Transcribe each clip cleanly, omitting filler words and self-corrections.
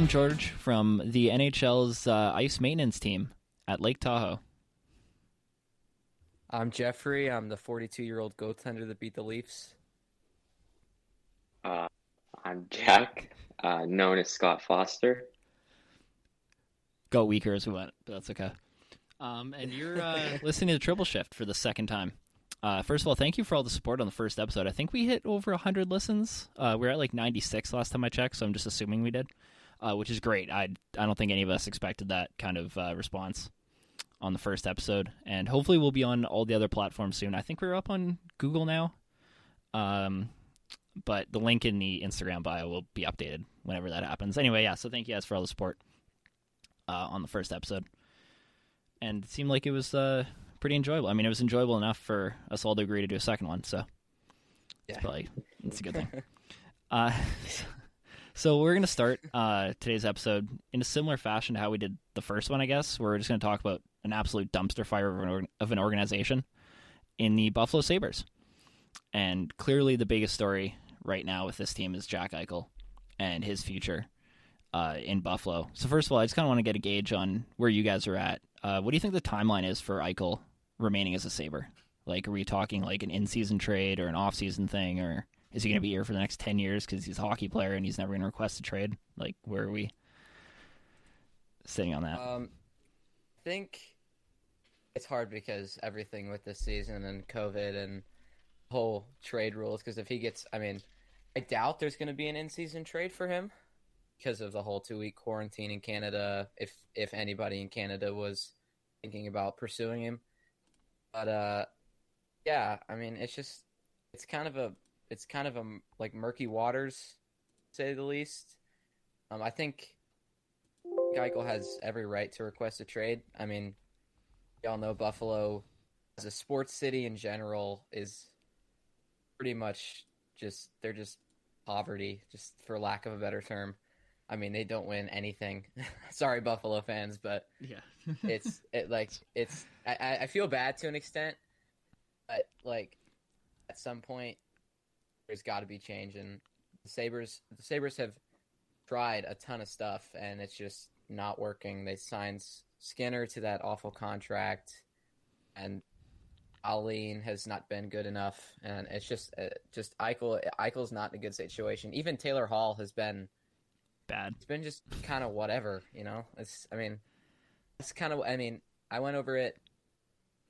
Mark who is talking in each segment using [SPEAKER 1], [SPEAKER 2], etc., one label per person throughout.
[SPEAKER 1] I'm George from the NHL's ice maintenance team at Lake Tahoe.
[SPEAKER 2] I'm Jeffrey. I'm the 42-year-old goaltender that beat the Leafs.
[SPEAKER 3] Uh, I'm Jack, known as Scott Foster.
[SPEAKER 1] Go weaker as we went, but that's okay. And you're listening to Triple Shift for the second time. First of all, thank you for all the support on the first episode. I think we hit over 100 listens. We're at like 96 last time I checked, so I'm just assuming we did, which is great. I don't think any of us expected that kind of response on the first episode. And hopefully we'll be on all the other platforms soon. I think we're up on Google now. But the link in the Instagram bio will be updated whenever that happens. Anyway, yeah, so thank you guys for all the support on the first episode. And it seemed like it was pretty enjoyable. I mean, it was enjoyable enough for us all to agree to do a second one, so it's a good thing. So we're going to start today's episode in a similar fashion to how we did the first one, I guess. We're just going to talk about an absolute dumpster fire of an organization in the Buffalo Sabres. And clearly the biggest story right now with this team is Jack Eichel and his future in Buffalo. So first of all, I just kind of want to get a gauge on where you guys are at. What do you think the timeline is for Eichel remaining as a Sabre? Like, are we talking like an in-season trade or an off-season thing, or is he going to be here for the next 10 years because he's a hockey player and he's never going to request a trade? Like, where are we sitting on that?
[SPEAKER 2] I think it's hard because everything with this season and COVID and whole trade rules, because if he gets, I doubt there's going to be an in-season trade for him because of the whole 2-week quarantine in Canada, if anybody in Canada was thinking about pursuing him. But yeah, it's kind of a like murky waters, to say the least. I think Eichel has every right to request a trade. I mean, y'all know Buffalo as a sports city in general is pretty much they're just poverty, just for lack of a better term. I mean, they don't win anything. Sorry, Buffalo fans, but
[SPEAKER 1] yeah,
[SPEAKER 2] I feel bad to an extent, but like at some point there's got to be change, and the Sabres have tried a ton of stuff and it's just not working. They signed Skinner to that awful contract, and Aline has not been good enough, and it's just Eichel's not in a good situation. Even Taylor Hall has been
[SPEAKER 1] bad.
[SPEAKER 2] It's been just kind of whatever, you know. I went over it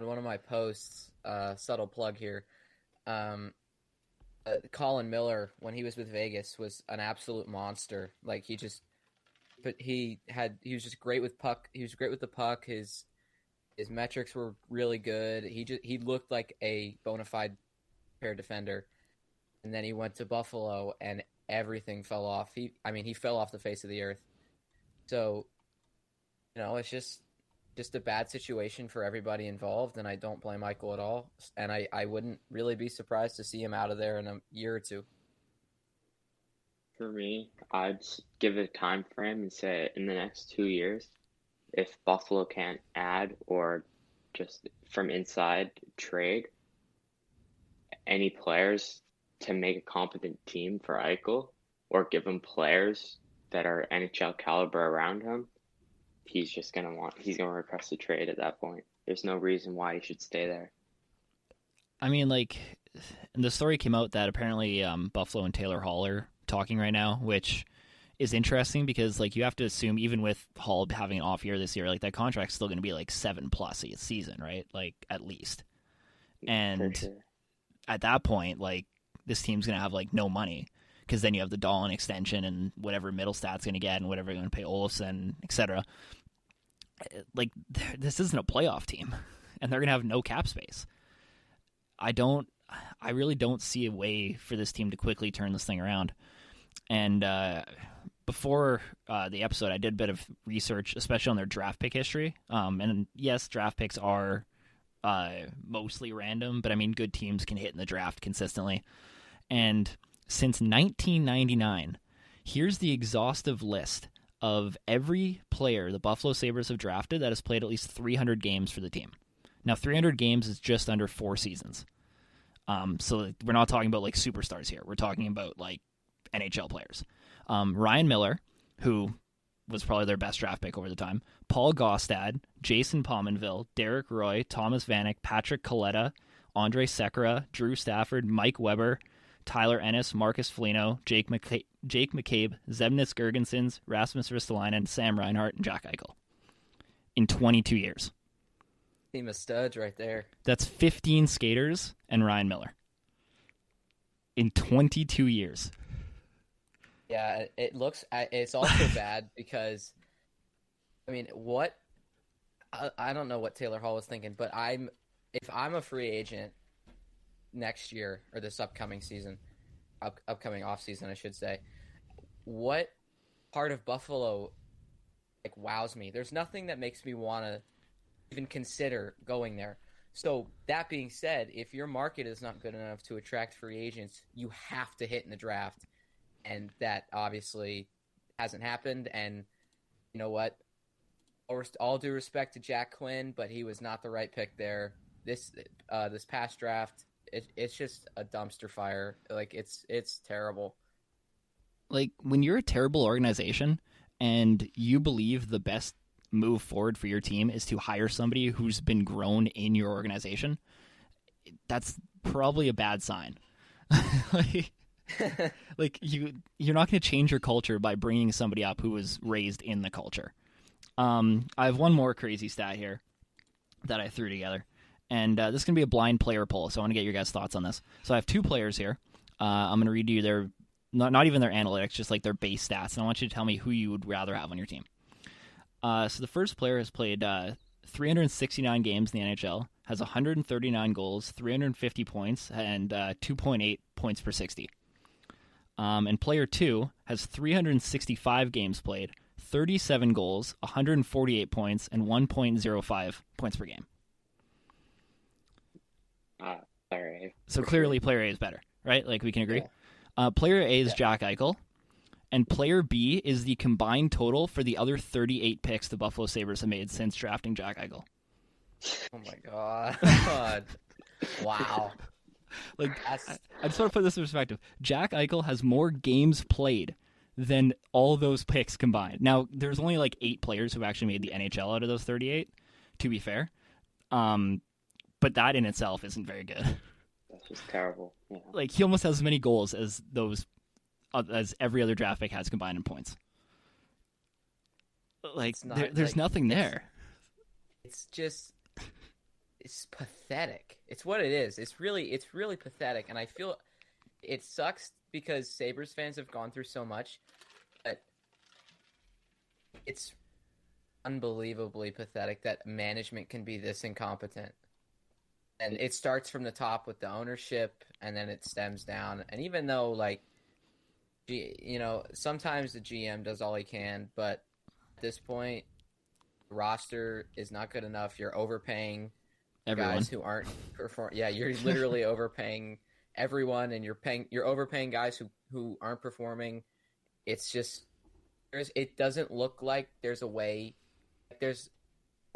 [SPEAKER 2] in one of my posts. Subtle plug here. Colin Miller, when he was with Vegas, was an absolute monster. Like he was just great with puck. He was great with the puck. His metrics were really good. He looked like a bona fide pair defender. And then he went to Buffalo and everything fell off. He fell off the face of the earth. So, it's just a bad situation for everybody involved, and I don't blame Michael at all. And I wouldn't really be surprised to see him out of there in a year or two.
[SPEAKER 3] For me, I'd give it a time frame and say in the next 2 years, if Buffalo can't add or just from inside trade any players to make a competent team for Eichel, or give him players that are NHL caliber around him, he's gonna request a trade at that point. There's no reason why he should stay there.
[SPEAKER 1] I mean, like, the story came out that apparently Buffalo and Taylor Hall are talking right now, which is interesting because, like, you have to assume even with Hall having an off year this year, like, that contract's still going to be like 7+ a season, right? Like, at least. And
[SPEAKER 3] sure.
[SPEAKER 1] At that point, like, this team's going to have like no money, because then you have the Dahlin extension and whatever Middlestat's going to get and whatever you're going to pay Olofsson, etc. Like, this isn't a playoff team, and they're going to have no cap space. I really don't see a way for this team to quickly turn this thing around. And before the episode, I did a bit of research, especially on their draft pick history. And yes, draft picks are mostly random, but I mean, good teams can hit in the draft consistently. And since 1999, here's the exhaustive list of every player the Buffalo Sabres have drafted that has played at least 300 games for the team. Now, 300 games is just under 4 seasons. So we're not talking about like superstars here. We're talking about like NHL players. Ryan Miller, who was probably their best draft pick over the time. Paul Gostad, Jason Pominville, Derek Roy, Thomas Vanek, Patrick Coletta, Andre Sekera, Drew Stafford, Mike Weber, Tyler Ennis, Marcus Foligno, Jake McCabe, Zebnis Gergensons, Rasmus Ristolainen, Sam Reinhart, and Jack Eichel. In 22 years.
[SPEAKER 2] Team of studs right there.
[SPEAKER 1] That's 15 skaters and Ryan Miller. In 22 years.
[SPEAKER 2] Yeah, it's also bad because, I mean, I don't know what Taylor Hall was thinking, but if I'm a free agent next year, or this upcoming season, upcoming off season, I should say, what part of Buffalo wows me? There's nothing that makes me want to even consider going there. So that being said, if your market is not good enough to attract free agents, you have to hit in the draft, and that obviously hasn't happened. And you know what? All due respect to Jack Quinn, but he was not the right pick there. This past draft, it's just a dumpster fire. It's terrible.
[SPEAKER 1] When you're a terrible organization and you believe the best move forward for your team is to hire somebody who's been grown in your organization, that's probably a bad sign. You're not going to change your culture by bringing somebody up who was raised in the culture. I have one more crazy stat here that I threw together, and this is going to be a blind player poll, so I want to get your guys' thoughts on this. So I have two players here. I'm going to read you their, not even their analytics, just their base stats, and I want you to tell me who you would rather have on your team. So the first player has played 369 games in the NHL, has 139 goals, 350 points, and 2.8 points per 60. And player 2 has 365 games played, 37 goals, 148 points, and 1.05 points per game.
[SPEAKER 3] Player A.
[SPEAKER 1] So clearly player A is better, right? We can agree?
[SPEAKER 2] Yeah.
[SPEAKER 1] Player A is Jack Eichel. And player B is the combined total for the other 38 picks the Buffalo Sabres have made since drafting Jack Eichel.
[SPEAKER 2] Oh my god. Wow.
[SPEAKER 1] I just want to put this in perspective. Jack Eichel has more games played than all those picks combined. Now, there's only 8 players who've actually made the NHL out of those 38, to be fair. But that in itself isn't very good.
[SPEAKER 3] That's just terrible. Yeah.
[SPEAKER 1] He almost has as many goals as as every other draft pick has combined in points. There's nothing there.
[SPEAKER 2] It's pathetic. It's what it is. It's really pathetic, and I feel it sucks because Sabres fans have gone through so much, but it's unbelievably pathetic that management can be this incompetent. And it starts from the top with the ownership, and then it stems down. And even though sometimes the GM does all he can, but at this point, the roster is not good enough. You're overpaying
[SPEAKER 1] everyone.
[SPEAKER 2] Guys who aren't performing. Yeah, you're literally overpaying everyone, and you're overpaying guys who aren't performing. It's just it doesn't look like there's a way. As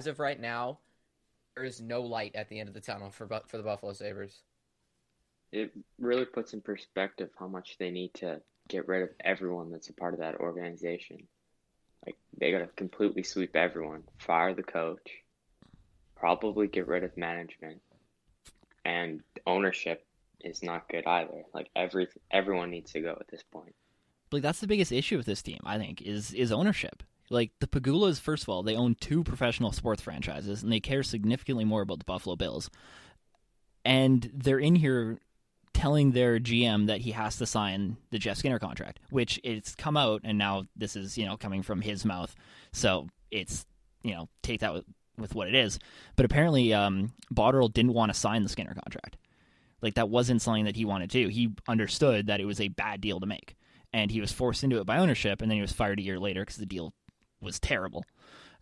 [SPEAKER 2] of right now, there is no light at the end of the tunnel for the Buffalo Sabres.
[SPEAKER 3] It really puts in perspective how much they need to get rid of everyone that's a part of that organization. They got to completely sweep everyone, fire the coach, probably get rid of management, and ownership is not good either. Everyone needs to go at this point.
[SPEAKER 1] That's the biggest issue with this team, I think, is ownership. The Pagulas, first of all, they own 2 professional sports franchises, and they care significantly more about the Buffalo Bills. And they're in here telling their GM that he has to sign the Jeff Skinner contract, which it's come out, and now this is, coming from his mouth. So it's, take that with what it is. But apparently Botterill didn't want to sign the Skinner contract. That wasn't something that he wanted to do. He understood that it was a bad deal to make, and he was forced into it by ownership, and then he was fired a year later because the deal was terrible.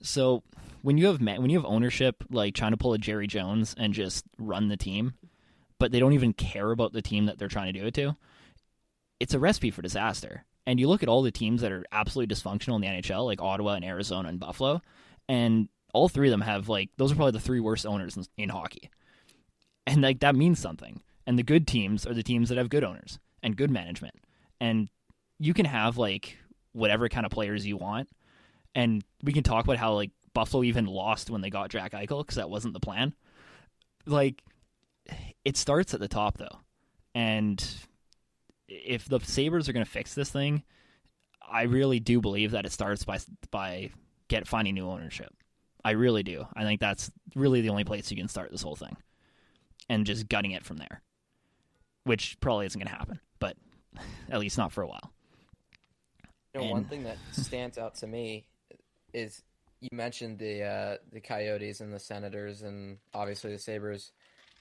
[SPEAKER 1] So when you have ownership trying to pull a Jerry Jones and just run the team, but they don't even care about the team that they're trying to do it to, it's a recipe for disaster. And you look at all the teams that are absolutely dysfunctional in the NHL, like Ottawa and Arizona and Buffalo, and all 3 of them have those are probably the 3 worst owners in hockey. And that means something. And the good teams are the teams that have good owners and good management. And you can have whatever kind of players you want, And we can talk about how like Buffalo even lost when they got Jack Eichel because that wasn't the plan. Like, it starts at the top though, and if the Sabres are going to fix this thing, I really do believe that it starts by finding new ownership. I really do. I think that's really the only place you can start this whole thing, and just gutting it from there, which probably isn't going to happen, but at least not for a while.
[SPEAKER 2] One thing that stands out to me is you mentioned the Coyotes and the Senators and obviously the Sabres.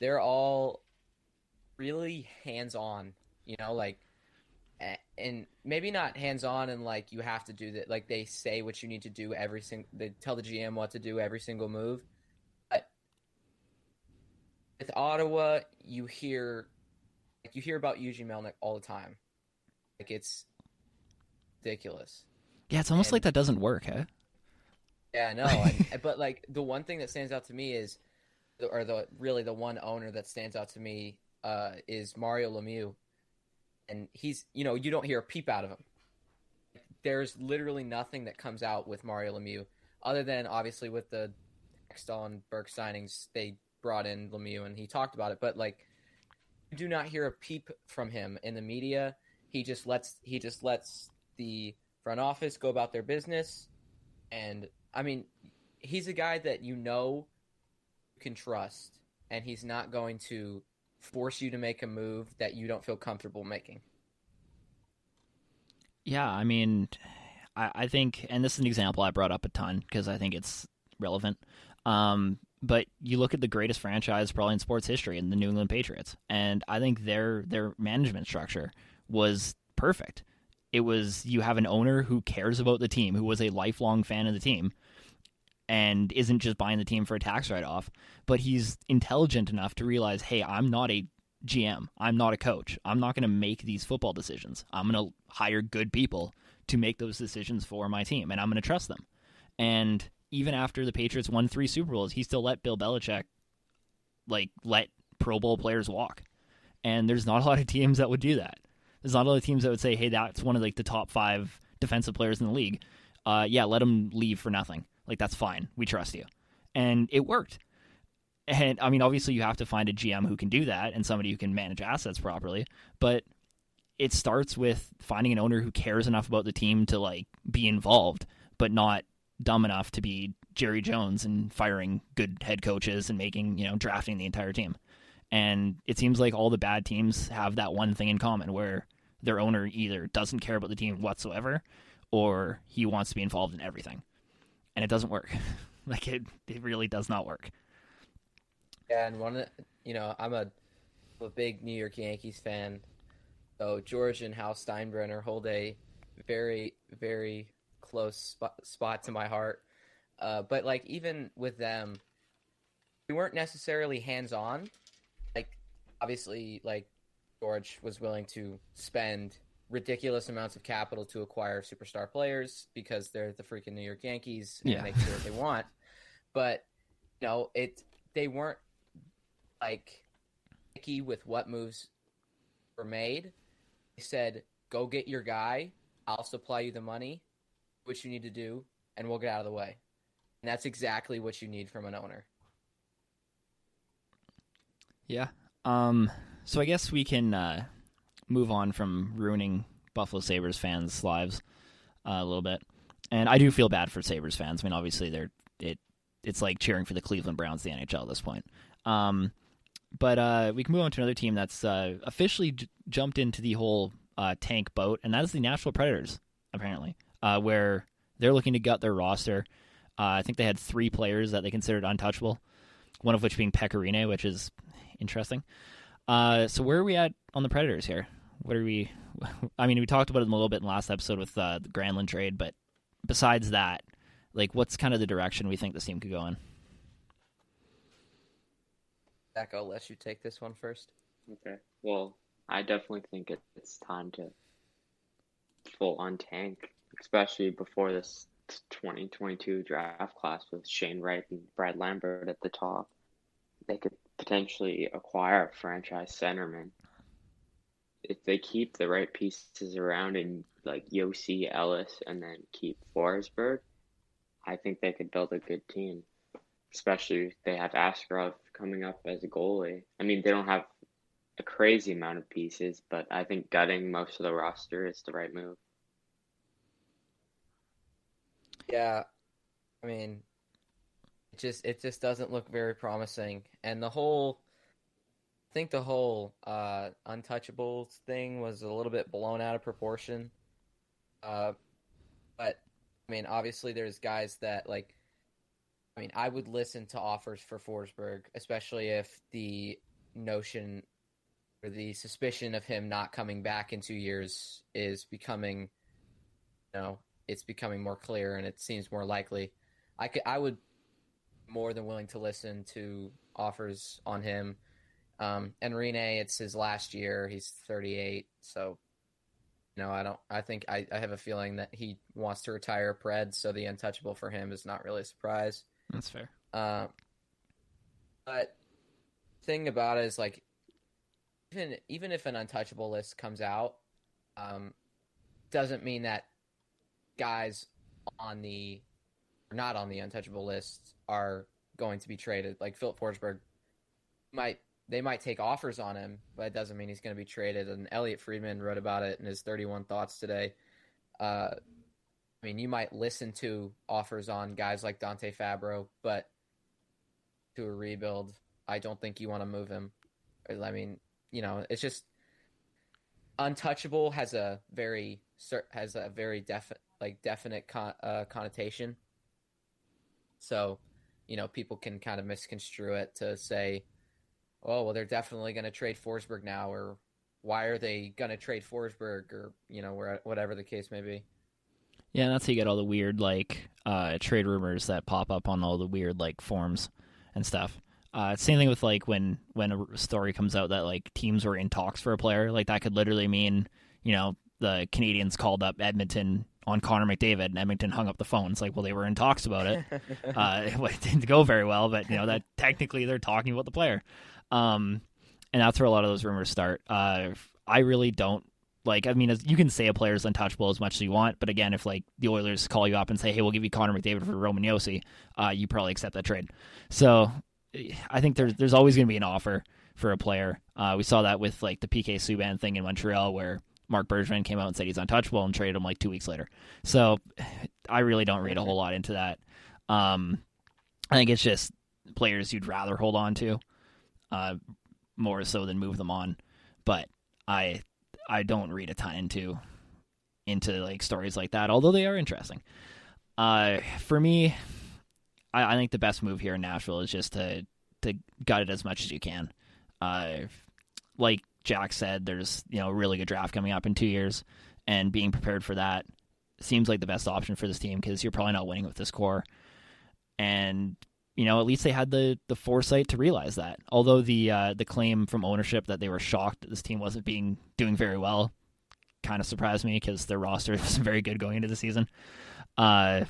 [SPEAKER 2] They're all really hands-on, like, and maybe not hands-on and like you have to do that. Like they say what you need to do they tell the GM what to do every single move. But with Ottawa, you hear about Eugene Melnyk all the time. Like it's ridiculous.
[SPEAKER 1] Yeah, it's almost like that doesn't work, huh?
[SPEAKER 2] Yeah, no. But like the one thing that stands out to me is, the one owner that stands out to me is Mario Lemieux, and he's you don't hear a peep out of him. There's literally nothing that comes out with Mario Lemieux, other than obviously with the Exton Burke signings, they brought in Lemieux and he talked about it, but like you do not hear a peep from him in the media. He just lets the front office go about their business, and I mean, he's a guy that you can trust, and he's not going to force you to make a move that you don't feel comfortable making.
[SPEAKER 1] Yeah, I mean, I think, and this is an example I brought up a ton because I think it's relevant. But you look at the greatest franchise probably in sports history, in the New England Patriots, and I think their management structure was perfect. It was, you have an owner who cares about the team, who was a lifelong fan of the team, and isn't just buying the team for a tax write-off, but he's intelligent enough to realize, hey, I'm not a GM. I'm not a coach. I'm not going to make these football decisions. I'm going to hire good people to make those decisions for my team, and I'm going to trust them. And even after the Patriots won 3 Super Bowls, he still let Bill Belichick let Pro Bowl players walk. And there's not a lot of teams that would do that. There's not a lot of teams that would say, hey, that's one of the top 5 defensive players in the league. Let him leave for nothing. That's fine. We trust you. And it worked. And, I mean, obviously you have to find a GM who can do that and somebody who can manage assets properly. But it starts with finding an owner who cares enough about the team to, be involved, but not dumb enough to be Jerry Jones and firing good head coaches and making, drafting the entire team. And it seems like all the bad teams have that one thing in common where their owner either doesn't care about the team whatsoever or he wants to be involved in everything. And it doesn't work. It really does not work.
[SPEAKER 2] Yeah, and I'm a big New York Yankees fan. So George and Hal Steinbrenner hold a very, very close spot to my heart. But even with them, we weren't necessarily hands-on. Obviously, George was willing to spend ridiculous amounts of capital to acquire superstar players because they're the freaking New York Yankees and they do what they want. But they weren't picky with what moves were made. They said, "Go get your guy. I'll supply you the money, what you need to do, and we'll get out of the way." And that's exactly what you need from an owner.
[SPEAKER 1] Yeah. So I guess we can move on from ruining Buffalo Sabres fans' lives a little bit. And I do feel bad for Sabres fans. I mean, obviously it's like cheering for the Cleveland Browns, the NHL at this point. But we can move on to another team that's officially jumped into the whole tank boat, and that is the Nashville Predators, apparently, where they're looking to gut their roster. I think they had 3 players that they considered untouchable, one of which being Pecorine, which is interesting. So where are we at on the Predators here? What are we? I mean, we talked about it a little bit in the last episode with the Granlund trade, but besides that, what's kind of the direction we think this team could go in?
[SPEAKER 2] Zach, I'll let you take this one first.
[SPEAKER 3] Okay. Well, I definitely think it's time to full on tank, especially before this 2022 draft class with Shane Wright and Brad Lambert at the top. They could potentially acquire a franchise centerman if they keep the right pieces around and Yossi, Ellis, and then keep Forsberg. I think they could build a good team, especially if they have Askarov coming up as a goalie. I mean, they don't have a crazy amount of pieces, but I think gutting most of the roster is the right move.
[SPEAKER 2] Yeah, I mean, it just doesn't look very promising, and I think the whole untouchables thing was a little bit blown out of proportion. Uh, but I mean, obviously, there's guys that like. I mean, I would listen to offers for Forsberg, especially if the notion or the suspicion of him not coming back in 2 years is becoming, it's becoming more clear and it seems more likely. I would more than willing to listen to offers on him. And Rene, it's his last year. He's 38, so I have a feeling that he wants to retire Pred, so the untouchable for him is not really a surprise.
[SPEAKER 1] That's fair.
[SPEAKER 2] But thing about it is like even if an untouchable list comes out, doesn't mean that guys not on the untouchable list are going to be traded. Like Philip Forsberg they might take offers on him, but it doesn't mean he's going to be traded. And Elliot Friedman wrote about it in his 31 Thoughts today. I mean, you might listen to offers on guys like Dante Fabro, but to a rebuild, I don't think you want to move him. I mean, it's just untouchable has a very definite connotation. So, people can kind of misconstrue it to say, oh, well, they're definitely going to trade Forsberg now, or why are they going to trade Forsberg, or, whatever the case may be.
[SPEAKER 1] Yeah, and that's how you get all the weird, trade rumors that pop up on all the weird, forums and stuff. Same thing with, when a story comes out that, teams were in talks for a player. That could literally mean, the Canadians called up Edmonton on Connor McDavid, and Edmonton hung up the phone. It's they were in talks about it. It didn't go very well, but, that technically they're talking about the player. And that's where a lot of those rumors start. I really don't you can say a player's untouchable as much as you want, but again, if the Oilers call you up and say, "Hey, we'll give you Connor McDavid for Roman Josi," you probably accept that trade. So I think there's always going to be an offer for a player. We saw that with the PK Subban thing in Montreal, where Mark Bergevin came out and said he's untouchable and traded him 2 weeks later. So I really don't read a whole lot into that. I think it's just players you'd rather hold on to, more so than move them on. But I don't read a ton into stories like that, although they are interesting. For me, I think the best move here in Nashville is just to gut it as much as you can. Like Jack said, there's a really good draft coming up in 2 years, and being prepared for that seems like the best option for this team because you're probably not winning with this core. And at least they had the foresight to realize that. Although the claim from ownership that they were shocked that this team wasn't doing very well kind of surprised me because their roster wasn't very good going into the season. I'm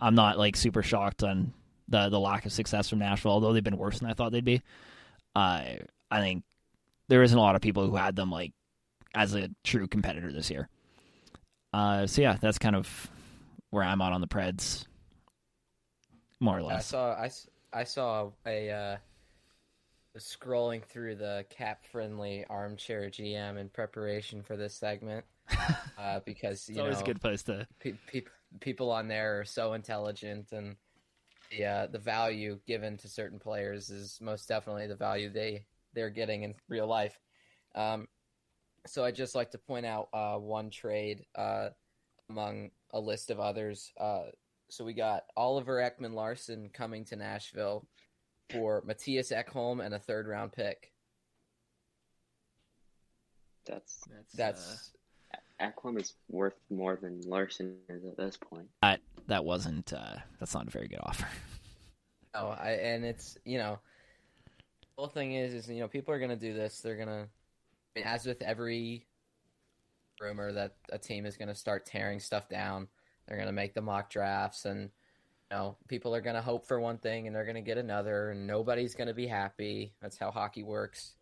[SPEAKER 1] not super shocked on the lack of success from Nashville, although they've been worse than I thought they'd be. I think there isn't a lot of people who had them as a true competitor this year. So yeah, that's kind of where I'm at on the Preds. More or less.
[SPEAKER 2] I saw a scrolling through the cap-friendly armchair GM in preparation for this segment because
[SPEAKER 1] it's always a good place to.
[SPEAKER 2] People on there are so intelligent, and the value given to certain players is most definitely the value they're getting in real life. So I'd just like to point out one trade among a list of others. So we got Oliver Ekman-Larsson coming to Nashville for Matthias Ekholm and a third-round pick.
[SPEAKER 3] That's
[SPEAKER 2] Ekholm
[SPEAKER 3] is worth more than Larson is at this point.
[SPEAKER 1] That wasn't. That's not a very good offer.
[SPEAKER 2] Oh, and it's the whole thing is people are gonna do this. They're gonna, as with every rumor that a team is gonna start tearing stuff down. They're going to make the mock drafts, and people are going to hope for one thing, and they're going to get another, and nobody's going to be happy. That's how hockey works.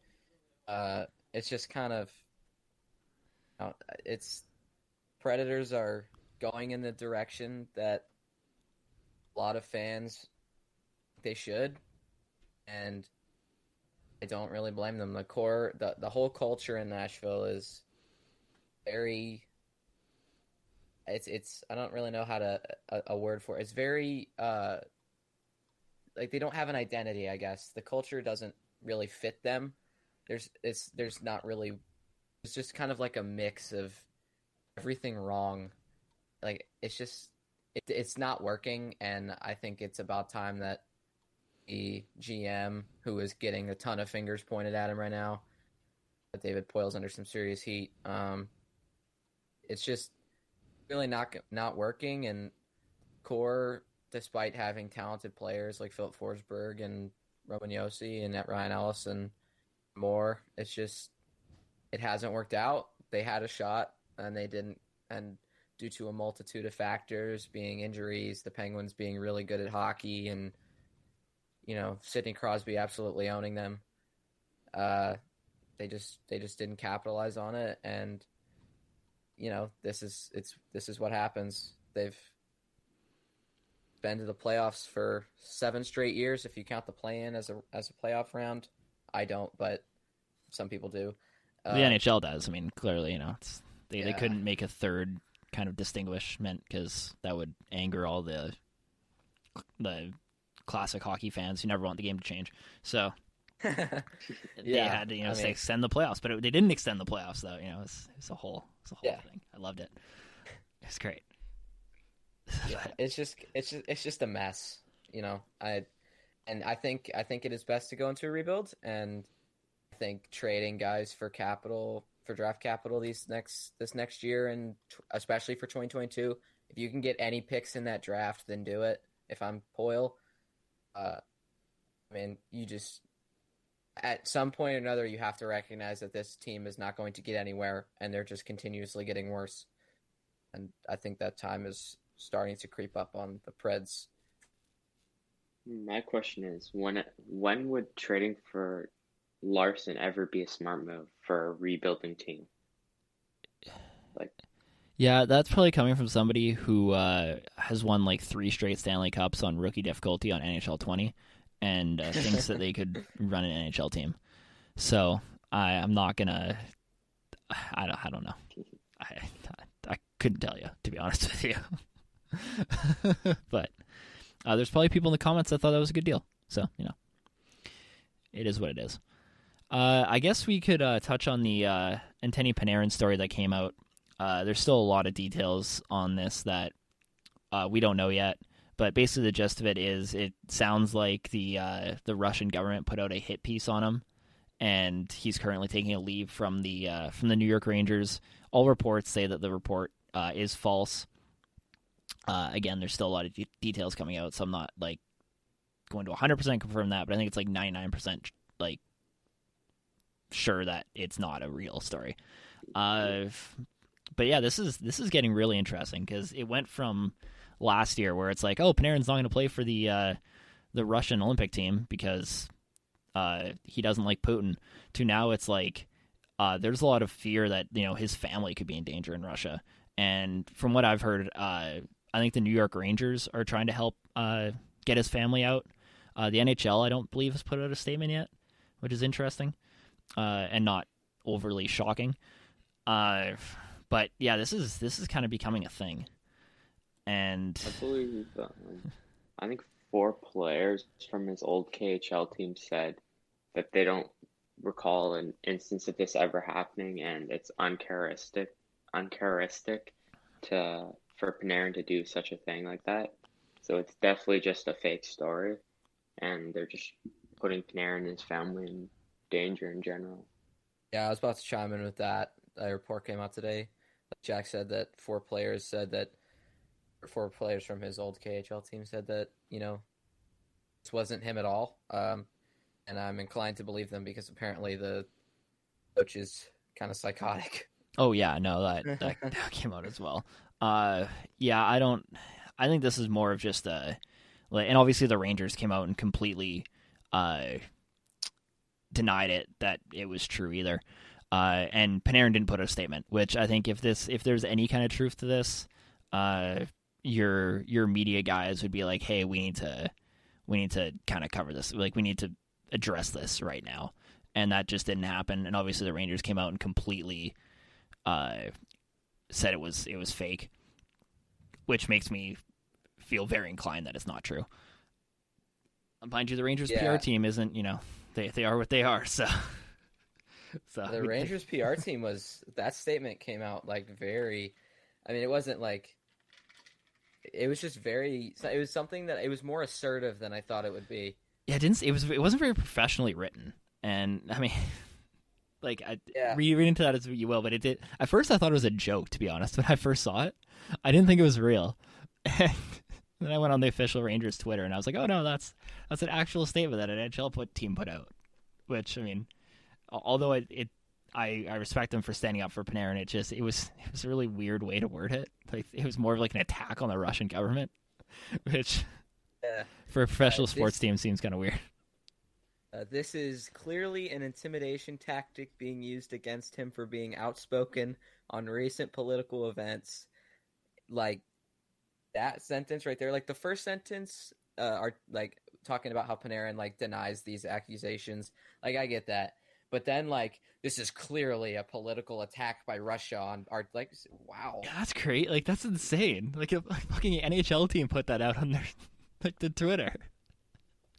[SPEAKER 2] It's just kind of it's Predators are going in the direction that a lot of fans, they should, and I don't really blame them. The whole culture in Nashville is very. It's I don't really know how to a word for it. It's very like they don't have an identity. I guess the culture doesn't really fit them. There's not really. It's just kind of like a mix of everything wrong. Like it's not working, and I think it's about time that the GM, who is getting a ton of fingers pointed at him right now, that David Poyle's under some serious heat. It's just really not working, and core, despite having talented players like Philip Forsberg and Roman Josi and Ryan Ellis and more, it hasn't worked out. They had a shot and they didn't, and due to a multitude of factors, being injuries, the Penguins being really good at hockey, and Sidney Crosby absolutely owning them, they just didn't capitalize on it, and this is what happens. They've been to the playoffs for 7 straight years if you count the play-in as a playoff round. I don't, but some people do.
[SPEAKER 1] The NHL does. I mean, clearly, they couldn't make a third kind of distinguishment because that would anger all the classic hockey fans who never want the game to change. So they had to extend the playoffs, but they didn't extend the playoffs though. It's a whole thing. I loved it. It's great.
[SPEAKER 2] Yeah, it's just a mess. I think it is best to go into a rebuild, and I think trading guys for draft capital this next year, and especially for 2022, if you can get any picks in that draft, then do it. If I'm Poyle, you just at some point or another you have to recognize that this team is not going to get anywhere, and they're just continuously getting worse. And I think that time is starting to creep up on the Preds.
[SPEAKER 3] My question is, when would trading for Larson ever be a smart move for a rebuilding team?
[SPEAKER 1] Yeah, that's probably coming from somebody who has won like 3 straight Stanley Cups on rookie difficulty on NHL 20 and thinks that they could run an NHL team. So I'm not gonna. I don't know. I couldn't tell you, to be honest with you. But there's probably people in the comments that thought that was a good deal. So it is what it is. I guess we could touch on the Antoni Panarin story that came out. There's still a lot of details on this that we don't know yet, but basically the gist of it is it sounds like the Russian government put out a hit piece on him, and he's currently taking a leave from the New York Rangers. All reports say that the report is false. Again, there's still a lot of details coming out, so I'm not going to 100% confirm that, but I think it's 99% sure that it's not a real story. But yeah, this is getting really interesting because it went from last year where it's Panarin's not going to play for the Russian Olympic team because he doesn't like Putin, to now it's there's a lot of fear that his family could be in danger in Russia. And from what I've heard, I think the New York Rangers are trying to help get his family out. The NHL, I don't believe, has put out a statement yet, which is interesting and not overly shocking. But yeah, this is kind of becoming a thing. And
[SPEAKER 3] I believe I think 4 players from his old KHL team said that they don't recall an instance of this ever happening, and it's uncharacteristic for Panarin to do such a thing like that. So it's definitely just a fake story, and they're just putting Panarin and his family in danger in general.
[SPEAKER 2] Yeah, I was about to chime in with that. A report came out today. Jack said that 4 players from his old KHL team said that, this wasn't him at all. And I'm inclined to believe them because apparently the coach is kind of psychotic.
[SPEAKER 1] Oh yeah, no, that came out as well. Yeah, I think this is more of just and obviously the Rangers came out and completely denied it that it was true either. And Panarin didn't put out a statement, which I think if there's any kind of truth to this, your media guys would be like, hey, we need to kind of cover this. Like, we need to address this right now. And that just didn't happen. And obviously the Rangers came out and completely said it was fake, which makes me feel very inclined that it's not true. Mind you, the Rangers PR team isn't, they are what they are. So
[SPEAKER 2] the Rangers PR team that statement came out very, it wasn't it was just it was something that it was more assertive than I thought it would be.
[SPEAKER 1] Yeah, it wasn't very professionally written. And read into that as you will, but it did. At first I thought it was a joke, to be honest. When I first saw it, I didn't think it was real. And then I went on the official Rangers Twitter and I was like, oh no, that's an actual statement that an NHL team put out. Which, although I respect them for standing up for Panarin, it was a really weird way to word it. It was more of an attack on the Russian government, which for a professional sports team seems kind of weird.
[SPEAKER 2] This is clearly an intimidation tactic being used against him for being outspoken on recent political events. That sentence right there, the first sentence are talking about how Panarin denies these accusations. I get that. But then this is clearly a political attack by Russia on our wow. Yeah,
[SPEAKER 1] that's great. That's insane. A fucking NHL team put that out on their the Twitter.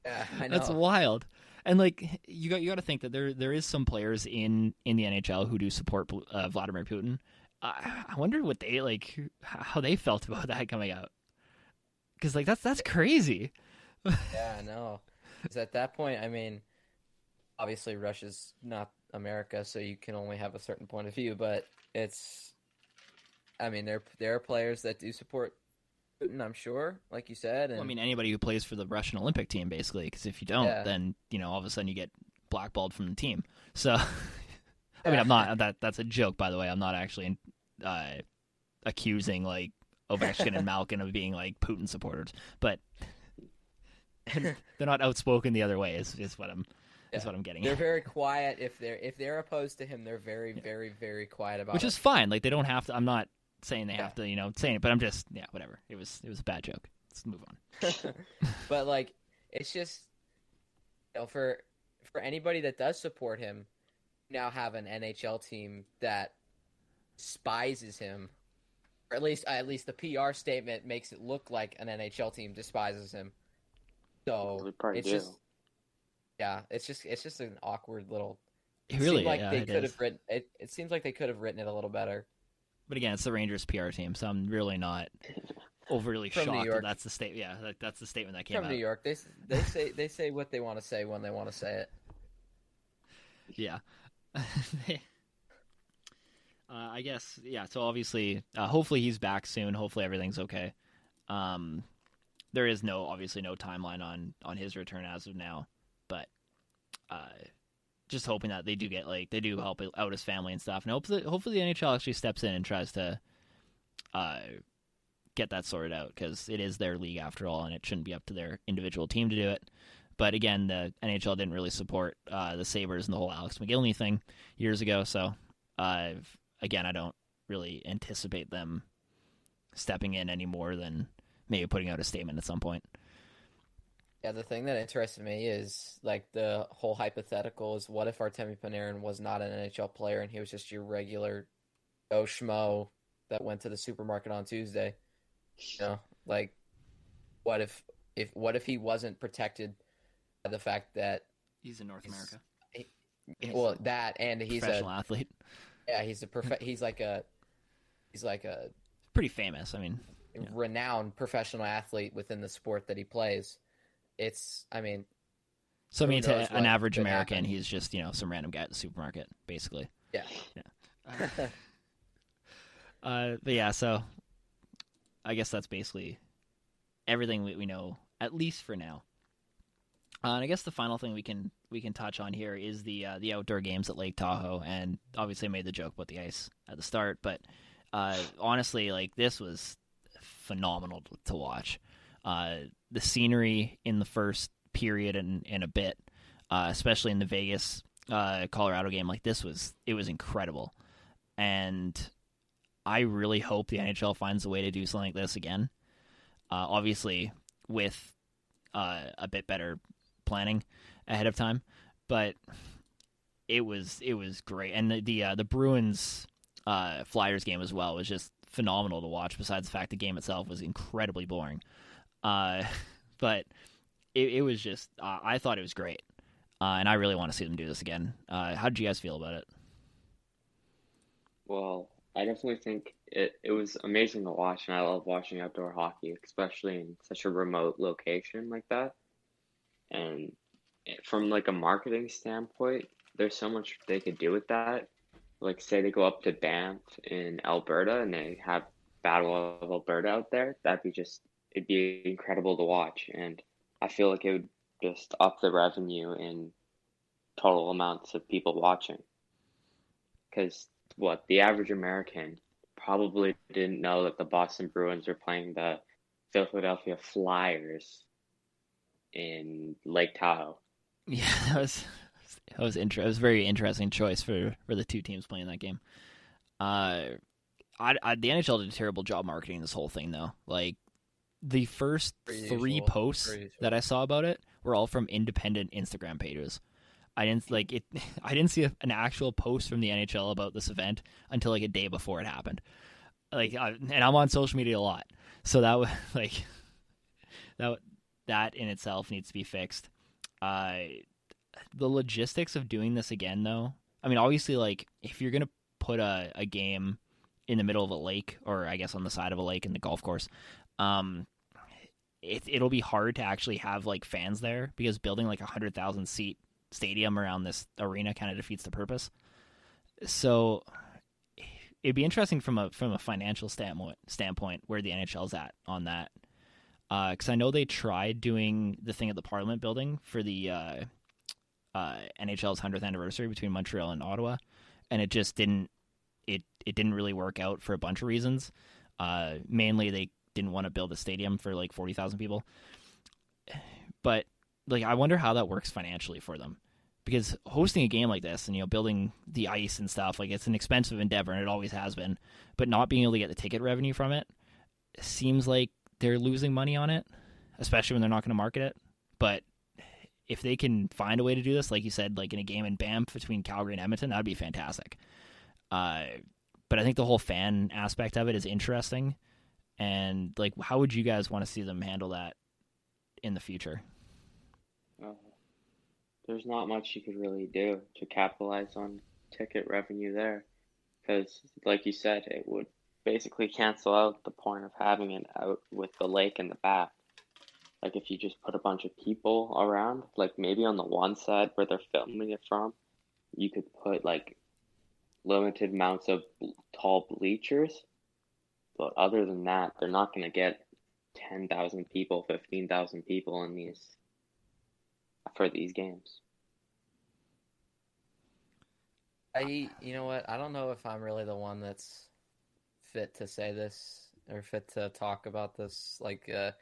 [SPEAKER 2] Yeah, I know.
[SPEAKER 1] That's wild. And you got to think that there is some players in the NHL who do support Vladimir Putin. I wonder what they how they felt about that coming out. Because that's crazy.
[SPEAKER 2] Yeah, I know. Because at that point, obviously Russia's not America, so you can only have a certain point of view. But it's, there are players that do support Putin, I'm sure, like you said. And,
[SPEAKER 1] anybody who plays for the Russian Olympic team, basically, because if you don't, then all of a sudden you get blackballed from the team. So, I'm not that's a joke, by the way. I'm not actually accusing Ovechkin and Malkin of being Putin supporters, but they're not outspoken the other way. Is what I'm getting.
[SPEAKER 2] They're very quiet. If they're opposed to him, they're very, very, very quiet about it.
[SPEAKER 1] Which is fine. They don't have to. I'm not saying they have to, saying it, but I'm just, whatever. It was a bad joke. Let's move on.
[SPEAKER 2] But it's just, for anybody that does support him, now have an NHL team that despises him, or at least the PR statement makes it look like an NHL team despises him. So it's just, it's just an awkward little.
[SPEAKER 1] It really,
[SPEAKER 2] they could have written it. It seems like they could have written it a little better.
[SPEAKER 1] But again, it's the Rangers PR team, so I'm really not overly shocked that that's the statement. Yeah, that's the statement that came out.
[SPEAKER 2] From New York, they say what they want to say when they want to say it.
[SPEAKER 1] Yeah. I guess, so obviously, hopefully he's back soon. Hopefully everything's okay. There is obviously no timeline on his return as of now, but just hoping that they do help out his family and stuff. And hopefully the NHL actually steps in and tries to get that sorted out, because it is their league after all, and it shouldn't be up to their individual team to do it. But again, the NHL didn't really support the Sabres and the whole Alex McGillney thing years ago. So again, I don't really anticipate them stepping in any more than maybe putting out a statement at some point.
[SPEAKER 2] Yeah, the thing that interested me is the whole hypothetical is, what if Artemi Panarin was not an NHL player and he was just your regular Joe Schmo that went to the supermarket on Tuesday? What if he wasn't protected by the fact that
[SPEAKER 1] he's in North America?
[SPEAKER 2] That, and he's
[SPEAKER 1] professional athlete.
[SPEAKER 2] Yeah, he's a
[SPEAKER 1] pretty famous.
[SPEAKER 2] Renowned professional athlete within the sport that he plays. It's,
[SPEAKER 1] So to an average American, he's just, some random guy at the supermarket, basically.
[SPEAKER 2] Yeah.
[SPEAKER 1] But yeah, so I guess that's basically everything we know, at least for now. And I guess the final thing we can touch on here is the outdoor games at Lake Tahoe, and obviously I made the joke about the ice at the start, but honestly, this was phenomenal to watch. The scenery in the first period and a bit, especially in the Vegas Colorado game, it was incredible. And I really hope the NHL finds a way to do something like this again, obviously with a bit better planning ahead of time, but it was great. And the Bruins Flyers game as well was just phenomenal to watch. Besides the fact the game itself was incredibly boring, but it was just I thought it was great, and I really want to see them do this again. How did you guys feel about it?
[SPEAKER 3] Well, I definitely think it was amazing to watch, and I love watching outdoor hockey, especially in such a remote location like that. And from like a marketing standpoint, there's so much they could do with that. Like say they go up to Banff in Alberta and they have Battle of Alberta out there, it'd be incredible to watch. And I feel like it would just up the revenue in total amounts of people watching. Because what the average American probably didn't know that the Boston Bruins were playing the Philadelphia Flyers in Lake Tahoe.
[SPEAKER 1] Yeah, that was it was a very interesting choice for the two teams playing that game. The NHL did a terrible job marketing this whole thing though. Like the first three posts that I saw about it were all from independent Instagram pages. I didn't see an actual post from the NHL about this event until like a day before it happened. And I'm on social media a lot, so that was like that in itself needs to be fixed. The logistics of doing this again, though. I mean, obviously, like if you're gonna put a game in the middle of a lake, or I guess on the side of a lake in the golf course, it'll be hard to actually have like fans there because building like 100,000 seat stadium around this arena kind of defeats the purpose. So it'd be interesting from a financial standpoint where the NHL's at on that. Because I know they tried doing the thing at the Parliament building for the NHL's 100th anniversary between Montreal and Ottawa, and it just didn't. It didn't really work out for a bunch of reasons. Mainly, they didn't want to build a stadium for like 40,000 people. But like, I wonder how that works financially for them, because hosting a game like this and building the ice and stuff, like it's an expensive endeavor, and it always has been. But not being able to get the ticket revenue from it seems like they're losing money on it, especially when they're not going to market it. But if they can find a way to do this, like you said, like in a game in Banff between Calgary and Edmonton, that'd be fantastic. But I think the whole fan aspect of it is interesting. And like, how would you guys want to see them handle that in the future?
[SPEAKER 3] There's not much you could really do to capitalize on ticket revenue there, because, like you said, it would basically cancel out the point of having it out with the lake in the back. Like if you just put a bunch of people around, like maybe on the one side where they're filming it from, you could put like limited amounts of tall bleachers. But other than that, they're not going to get 10,000 people, 15,000 people in for these games.
[SPEAKER 2] You know what? I don't know if I'm really the one that's fit to say this or fit to talk about this, like the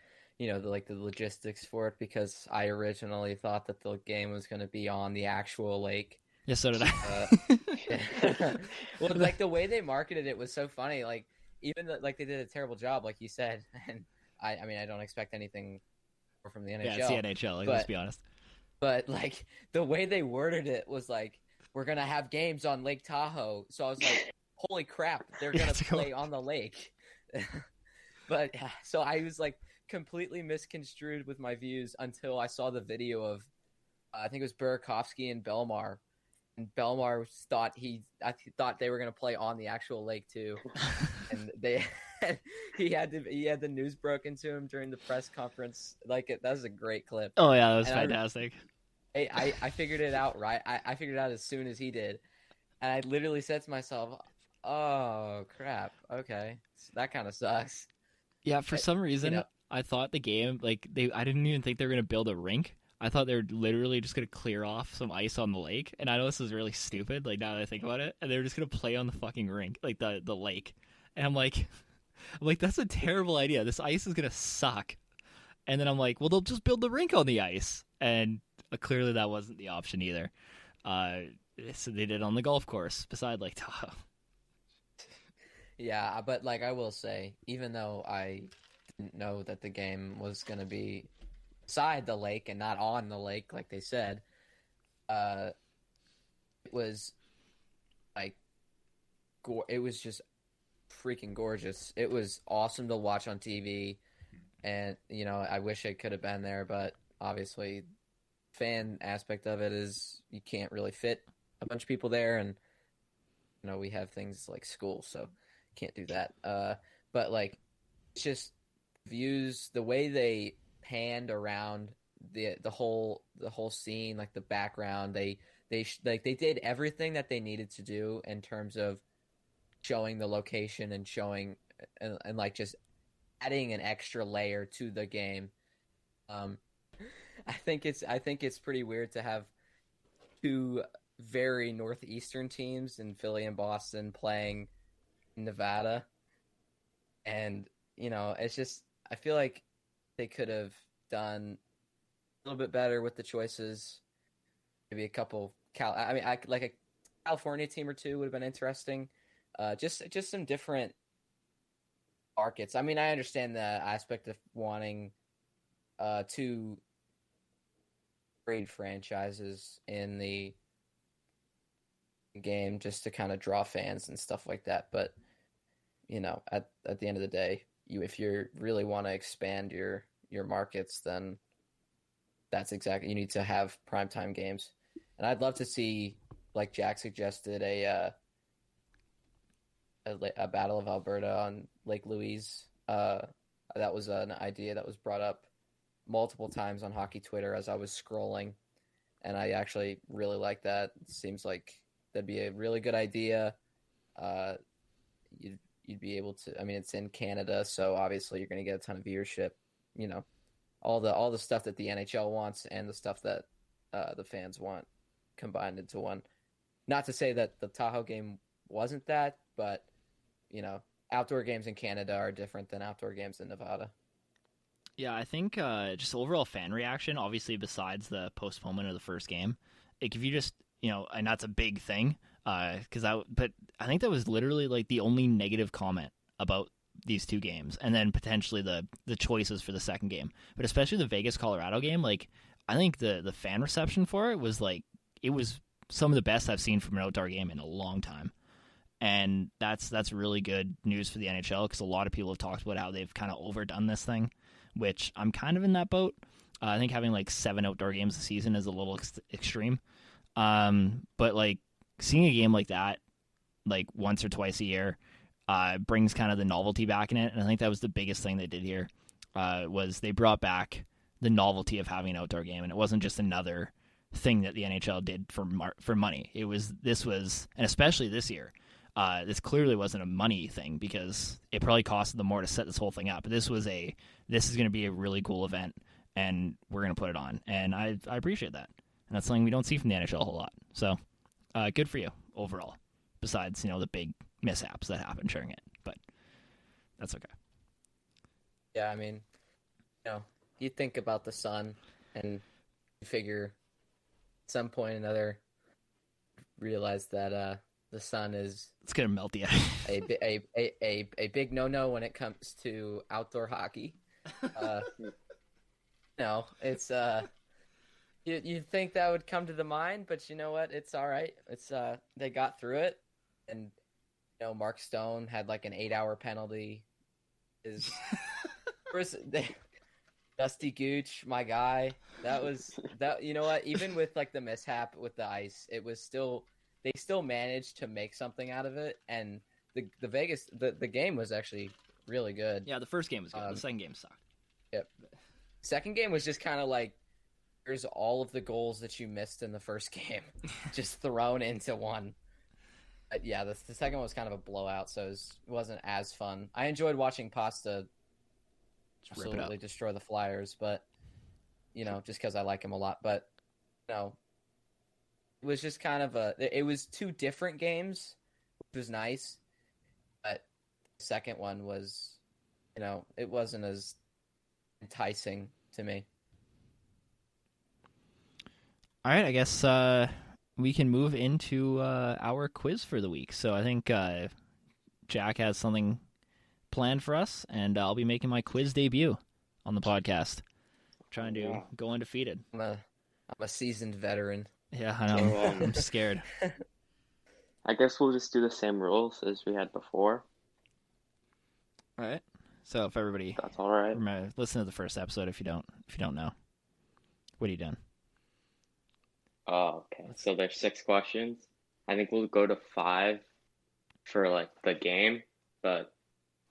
[SPEAKER 2] logistics for it, because I originally thought that the game was going to be on the actual lake.
[SPEAKER 1] Yeah, so did I.
[SPEAKER 2] Well, like the way they marketed it was so funny. Like even like they did a terrible job, like you said. And I mean, I don't expect anything more from the NHL.
[SPEAKER 1] Yeah, it's the NHL. Like, let's be honest.
[SPEAKER 2] But like the way they worded it was like, we're gonna have games on Lake Tahoe. So I was like, holy crap, they're gonna play on the lake. But so I was like completely misconstrued with my views until I saw the video of I think it was Burakovsky and Belmar. And Belmar I thought they were gonna play on the actual lake too. And he had the news broken to him during the press conference. Like that was a great clip.
[SPEAKER 1] Oh yeah, that was fantastic.
[SPEAKER 2] I figured it out, right? I figured it out as soon as he did. And I literally said to myself, oh crap, okay, that kind of sucks.
[SPEAKER 1] Yeah, for some reason I thought the game, like I didn't even think they were gonna build a rink. I thought they were literally just gonna clear off some ice on the lake. And I know this is really stupid, like now that I think about it, and they were just gonna play on the fucking rink, like the lake. And I'm like that's a terrible idea. This ice is gonna suck. And then I'm like, well, they'll just build the rink on the ice. And clearly that wasn't the option either. So they did on the golf course beside Lake Tahoe.
[SPEAKER 2] Yeah, but like I will say, even though I didn't know that the game was going to be beside the lake and not on the lake, like they said. It was like, it was just freaking gorgeous. It was awesome to watch on TV, and I wish I could have been there, but obviously, fan aspect of it is you can't really fit a bunch of people there, and we have things like school, so can't do that. But like, it's just views, the way they panned around the whole scene, like the background, they did everything that they needed to do in terms of showing the location and showing and like just adding an extra layer to the game. I think it's pretty weird to have two very northeastern teams in Philly and Boston playing in Nevada, and it's just, I feel like they could have done a little bit better with the choices. Maybe a couple like a California team or two would have been interesting. Just some different markets. I mean, I understand the aspect of wanting two great franchises in the game just to kind of draw fans and stuff like that. But at the end of the day, if you really want to expand your markets, then that's exactly, you need to have primetime games. And I'd love to see, like Jack suggested, a Battle of Alberta on Lake Louise. That was an idea that was brought up multiple times on hockey Twitter as I was scrolling, and I actually really like that. It seems like that'd be a really good idea. You'd be able to. I mean, it's in Canada, so obviously you're going to get a ton of viewership. All the stuff that the NHL wants and the stuff that the fans want combined into one. Not to say that the Tahoe game wasn't that, but outdoor games in Canada are different than outdoor games in Nevada.
[SPEAKER 1] Yeah, I think just overall fan reaction, obviously besides the postponement of the first game, like if you just, and that's a big thing, but I think that was literally like the only negative comment about these two games, and then potentially the choices for the second game, but especially the Vegas-Colorado game, like I think the fan reception for it was some of the best I've seen from an outdoor game in a long time. And that's really good news for the NHL, because a lot of people have talked about how they've kind of overdone this thing, which I'm kind of in that boat. I think having like 7 outdoor games a season is a little extreme. But like seeing a game like that, like once or twice a year, brings kind of the novelty back in it. And I think that was the biggest thing they did here, was they brought back the novelty of having an outdoor game. And it wasn't just another thing that the NHL did for money. This was, and especially this year, this clearly wasn't a money thing, because it probably costed them more to set this whole thing up. But this is going to be a really cool event, and we're going to put it on. And I appreciate that. And that's something we don't see from the NHL a whole lot. So good for you overall, besides, the big mishaps that happened during it. But that's okay.
[SPEAKER 2] Yeah, I mean, you think about the sun and you figure at some point or another realize that the sun is,
[SPEAKER 1] it's gonna melt the
[SPEAKER 2] a big no when it comes to outdoor hockey. It's you think that would come to the mind, but you know what? It's all right. It's they got through it, and Mark Stone had like an 8-hour penalty. Dusty Gooch, my guy. That. You know what? Even with like the mishap with the ice, it was still. They still managed to make something out of it, and the game was actually really good.
[SPEAKER 1] Yeah, the first game was good. The second game sucked.
[SPEAKER 2] Yep. Second game was just kind of like, here's all of the goals that you missed in the first game, just thrown into one. But yeah, the second one was kind of a blowout, so it wasn't as fun. I enjoyed watching Pasta absolutely destroy the Flyers, but just because I like him a lot. But it was just kind of it was two different games, which was nice. But the second one was, it wasn't as enticing to me.
[SPEAKER 1] All right, I guess we can move into our quiz for the week. So I think Jack has something planned for us, and I'll be making my quiz debut on the podcast. Trying to go undefeated.
[SPEAKER 2] I'm a seasoned veteran.
[SPEAKER 1] Yeah, I know. I'm scared.
[SPEAKER 3] I guess we'll just do the same rules as we had before.
[SPEAKER 1] All right. So if everybody,
[SPEAKER 3] that's all right.
[SPEAKER 1] Remember, listen to the first episode if you don't know. What are you doing?
[SPEAKER 3] Oh, okay. So there's 6 questions. I think we'll go to 5 for like the game, but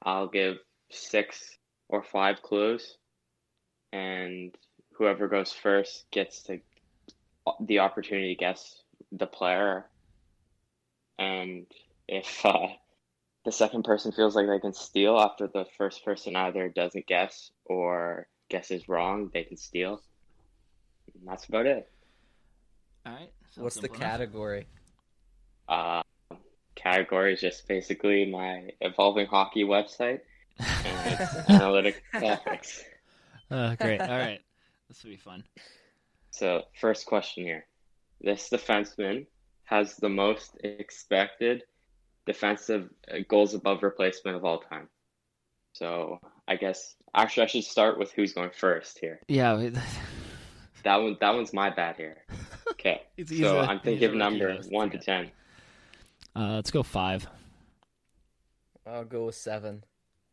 [SPEAKER 3] I'll give 6 or 5 clues, and whoever goes first gets the opportunity to guess the player. And if the second person feels like they can steal after the first person either doesn't guess or guesses wrong, they can steal. And that's about it.
[SPEAKER 1] All right.
[SPEAKER 2] What's the category?
[SPEAKER 3] Category is just basically my evolving hockey website and it's analytic topics.
[SPEAKER 1] Great. All right. This will be fun.
[SPEAKER 3] So, first question here. This defenseman has the most expected defensive goals above replacement of all time. So, I guess actually I should start with who's going first here.
[SPEAKER 1] Yeah.
[SPEAKER 3] That one's my bad here. Okay. So, I'm thinking of number 1 to 10.
[SPEAKER 1] Let's go 5.
[SPEAKER 2] I'll go with 7.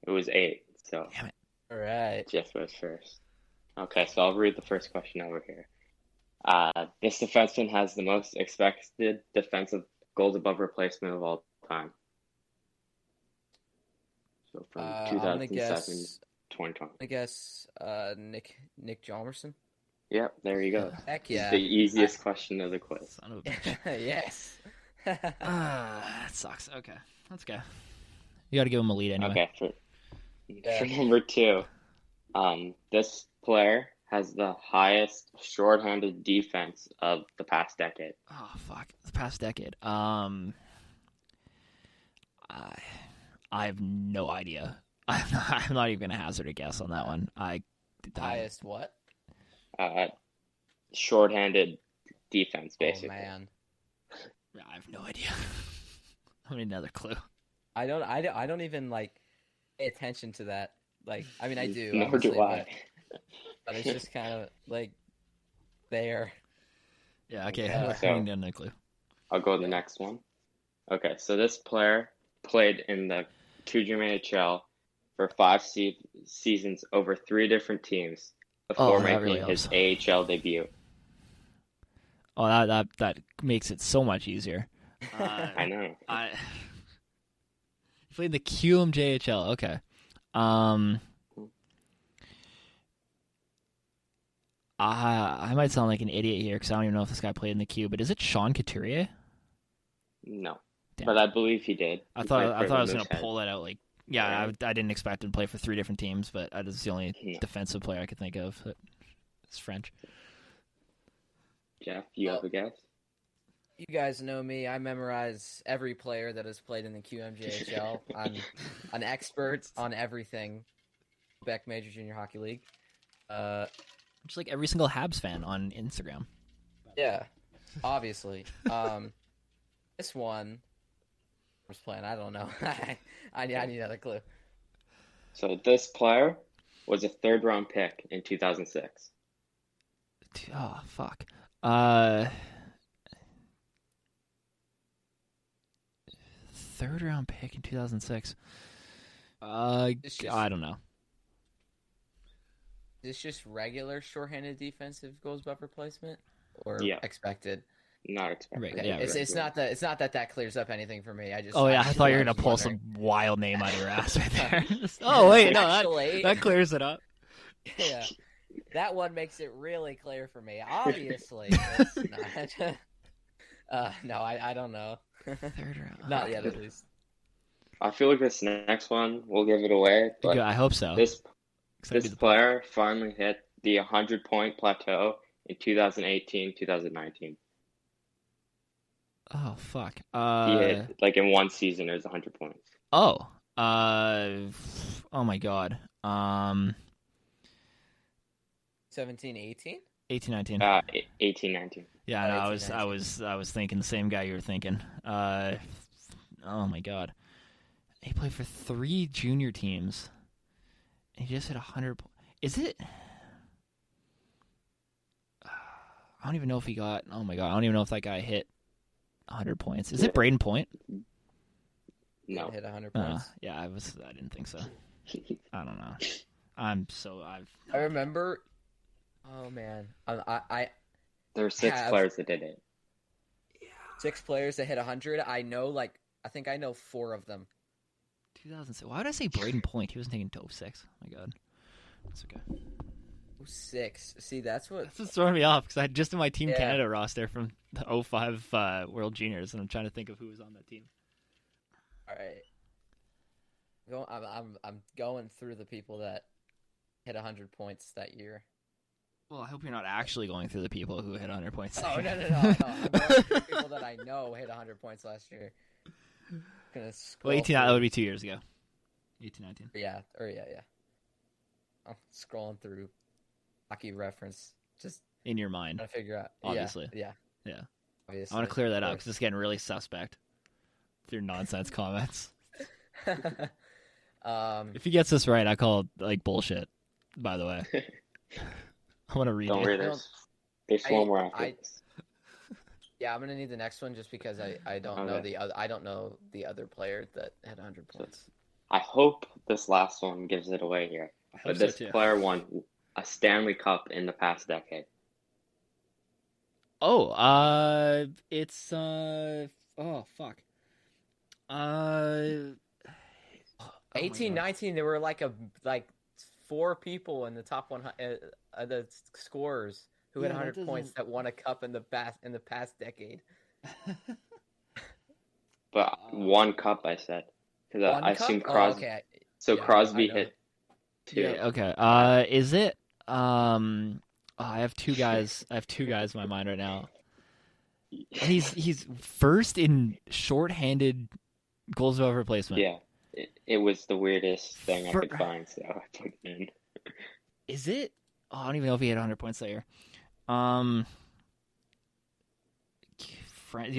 [SPEAKER 3] It was 8. So,
[SPEAKER 1] damn it.
[SPEAKER 2] All right.
[SPEAKER 3] Jeff was first. Okay, so I'll read the first question over here. This defenseman has the most expected defensive goals above replacement of all time. So from 2007 to 2020.
[SPEAKER 2] I guess Nick Jalmerson.
[SPEAKER 3] Yep, there you go.
[SPEAKER 2] Heck yeah.
[SPEAKER 3] The easiest question of the quiz.
[SPEAKER 1] Son of a bitch.
[SPEAKER 2] Yes.
[SPEAKER 1] That sucks. Okay, let's go. You got to give him a lead anyway.
[SPEAKER 3] Okay, for number 2, this player has the highest shorthanded defense of the past decade.
[SPEAKER 1] Oh fuck, the past decade. I have no idea. I'm not even gonna hazard a guess on that one.
[SPEAKER 2] Highest what?
[SPEAKER 3] Shorthanded defense, basically.
[SPEAKER 2] Oh man.
[SPEAKER 1] I have no idea. I need another clue.
[SPEAKER 2] I don't even pay attention to that. I mean, I do.
[SPEAKER 3] Nor do I.
[SPEAKER 2] But it's just kind of there.
[SPEAKER 1] Yeah. Okay.
[SPEAKER 3] So,
[SPEAKER 1] I need another clue.
[SPEAKER 3] I'll go to the next one. Okay, so this player played in the QMJHL for 5 seasons over 3 different teams before making his AHL debut.
[SPEAKER 1] Oh, that makes it so much easier.
[SPEAKER 3] I know.
[SPEAKER 1] He played in the QMJHL. Okay. I might sound like an idiot here because I don't even know if this guy played in the Q, but is it Sean Couturier?
[SPEAKER 3] No.
[SPEAKER 1] Damn.
[SPEAKER 3] But I believe he did.
[SPEAKER 1] I thought I was going to pull that out. I didn't expect him to play for 3 different teams, but that is the only defensive player I could think of. It's French.
[SPEAKER 3] Jeff, you have a guess?
[SPEAKER 2] You guys know me. I memorize every player that has played in the QMJHL. I'm an expert on everything. Quebec Major Junior Hockey League.
[SPEAKER 1] Just like every single Habs fan on Instagram.
[SPEAKER 2] Yeah, obviously. This one was playing. I don't know. I need another clue.
[SPEAKER 3] So this player was a 3rd-round pick in 2006.
[SPEAKER 1] Oh fuck. 3rd-round pick in 2006. I don't know.
[SPEAKER 2] Is this just regular shorthanded defensive goals above replacement, or expected?
[SPEAKER 3] Not expected.
[SPEAKER 1] Right, yeah,
[SPEAKER 2] it's not that clears up anything for me. I
[SPEAKER 1] thought you were gonna pull some wild name out of your ass right there. Oh wait, no, that clears it up.
[SPEAKER 2] Yeah, that one makes it really clear for me. Obviously, it's not. No, I don't know.
[SPEAKER 1] 3rd round.
[SPEAKER 2] Not yet, at least.
[SPEAKER 3] I feel like this next one will give it away. But
[SPEAKER 1] I hope so.
[SPEAKER 3] This player finally hit the 100-point plateau in 2018-2019.
[SPEAKER 1] Oh fuck!
[SPEAKER 3] He hit in 1 season. It was 100 points.
[SPEAKER 1] Oh, oh my god.
[SPEAKER 2] 17, 18?
[SPEAKER 1] 18, 19.
[SPEAKER 3] 18, 19.
[SPEAKER 1] Yeah, no, I was thinking the same guy you were thinking. Oh my god, He played for 3 junior teams. And he just hit 100. Is it? I don't even know if he got. Oh my god! I don't even know if that guy hit 100 points. Is it Braden Point?
[SPEAKER 3] No.
[SPEAKER 2] Hit 100 points.
[SPEAKER 1] Yeah, I didn't think so. I don't know.
[SPEAKER 2] I remember. Oh man,
[SPEAKER 3] There were 6 players that did it.
[SPEAKER 2] 6 players that hit 100. I think I know 4 of them.
[SPEAKER 1] 2006. Why would I say Braden Point? He wasn't taking to 06. Oh my god. That's okay.
[SPEAKER 2] 06. See, that's what's
[SPEAKER 1] throwing me off because I had just in my Team
[SPEAKER 2] Yeah.
[SPEAKER 1] Canada roster from the 05 World Juniors, and I'm trying to think of who was on that team.
[SPEAKER 2] All right. I'm going through the people that hit 100 points that year.
[SPEAKER 1] Well, I hope you're not actually going through the people who hit 100 points.
[SPEAKER 2] Oh, no. I'm going through people that I know hit 100 points last year. Gonna scroll
[SPEAKER 1] 18. That would be 2 years ago. 18, 19.
[SPEAKER 2] Yeah. I'm scrolling through Hockey Reference, just
[SPEAKER 1] In your mind,
[SPEAKER 2] trying to figure out.
[SPEAKER 1] obviously.
[SPEAKER 2] Yeah.
[SPEAKER 1] I
[SPEAKER 2] Obviously.
[SPEAKER 1] want to clear that up because it's getting really suspect. With your nonsense comments. If he gets this right, I call it bullshit. By the way, I want to read
[SPEAKER 3] Don't
[SPEAKER 1] it.
[SPEAKER 3] worry, there's 4 more after this.
[SPEAKER 2] Yeah, I'm gonna need the next one just because I don't know the other player that had 100 points.
[SPEAKER 3] I hope this last one gives it away here. But this player won a Stanley Cup in the past decade.
[SPEAKER 1] Oh, it's oh fuck.
[SPEAKER 2] 18-19, there were like 4 people in the top 100 the scorers who had 100 points that won a cup in the past decade.
[SPEAKER 3] But 1 cup, I said, because I've seen Crosby.
[SPEAKER 2] okay.
[SPEAKER 3] So
[SPEAKER 2] Yeah,
[SPEAKER 3] Crosby
[SPEAKER 2] I know.
[SPEAKER 3] hit 2.
[SPEAKER 1] Yeah, okay. Is it? I have 2 guys. I have 2 guys in my mind right now. And he's first in shorthanded goals above replacement.
[SPEAKER 3] Yeah, it was the weirdest thing I could find, so I put it in.
[SPEAKER 1] Is it? Oh, I don't even know if he had 100 points that year. The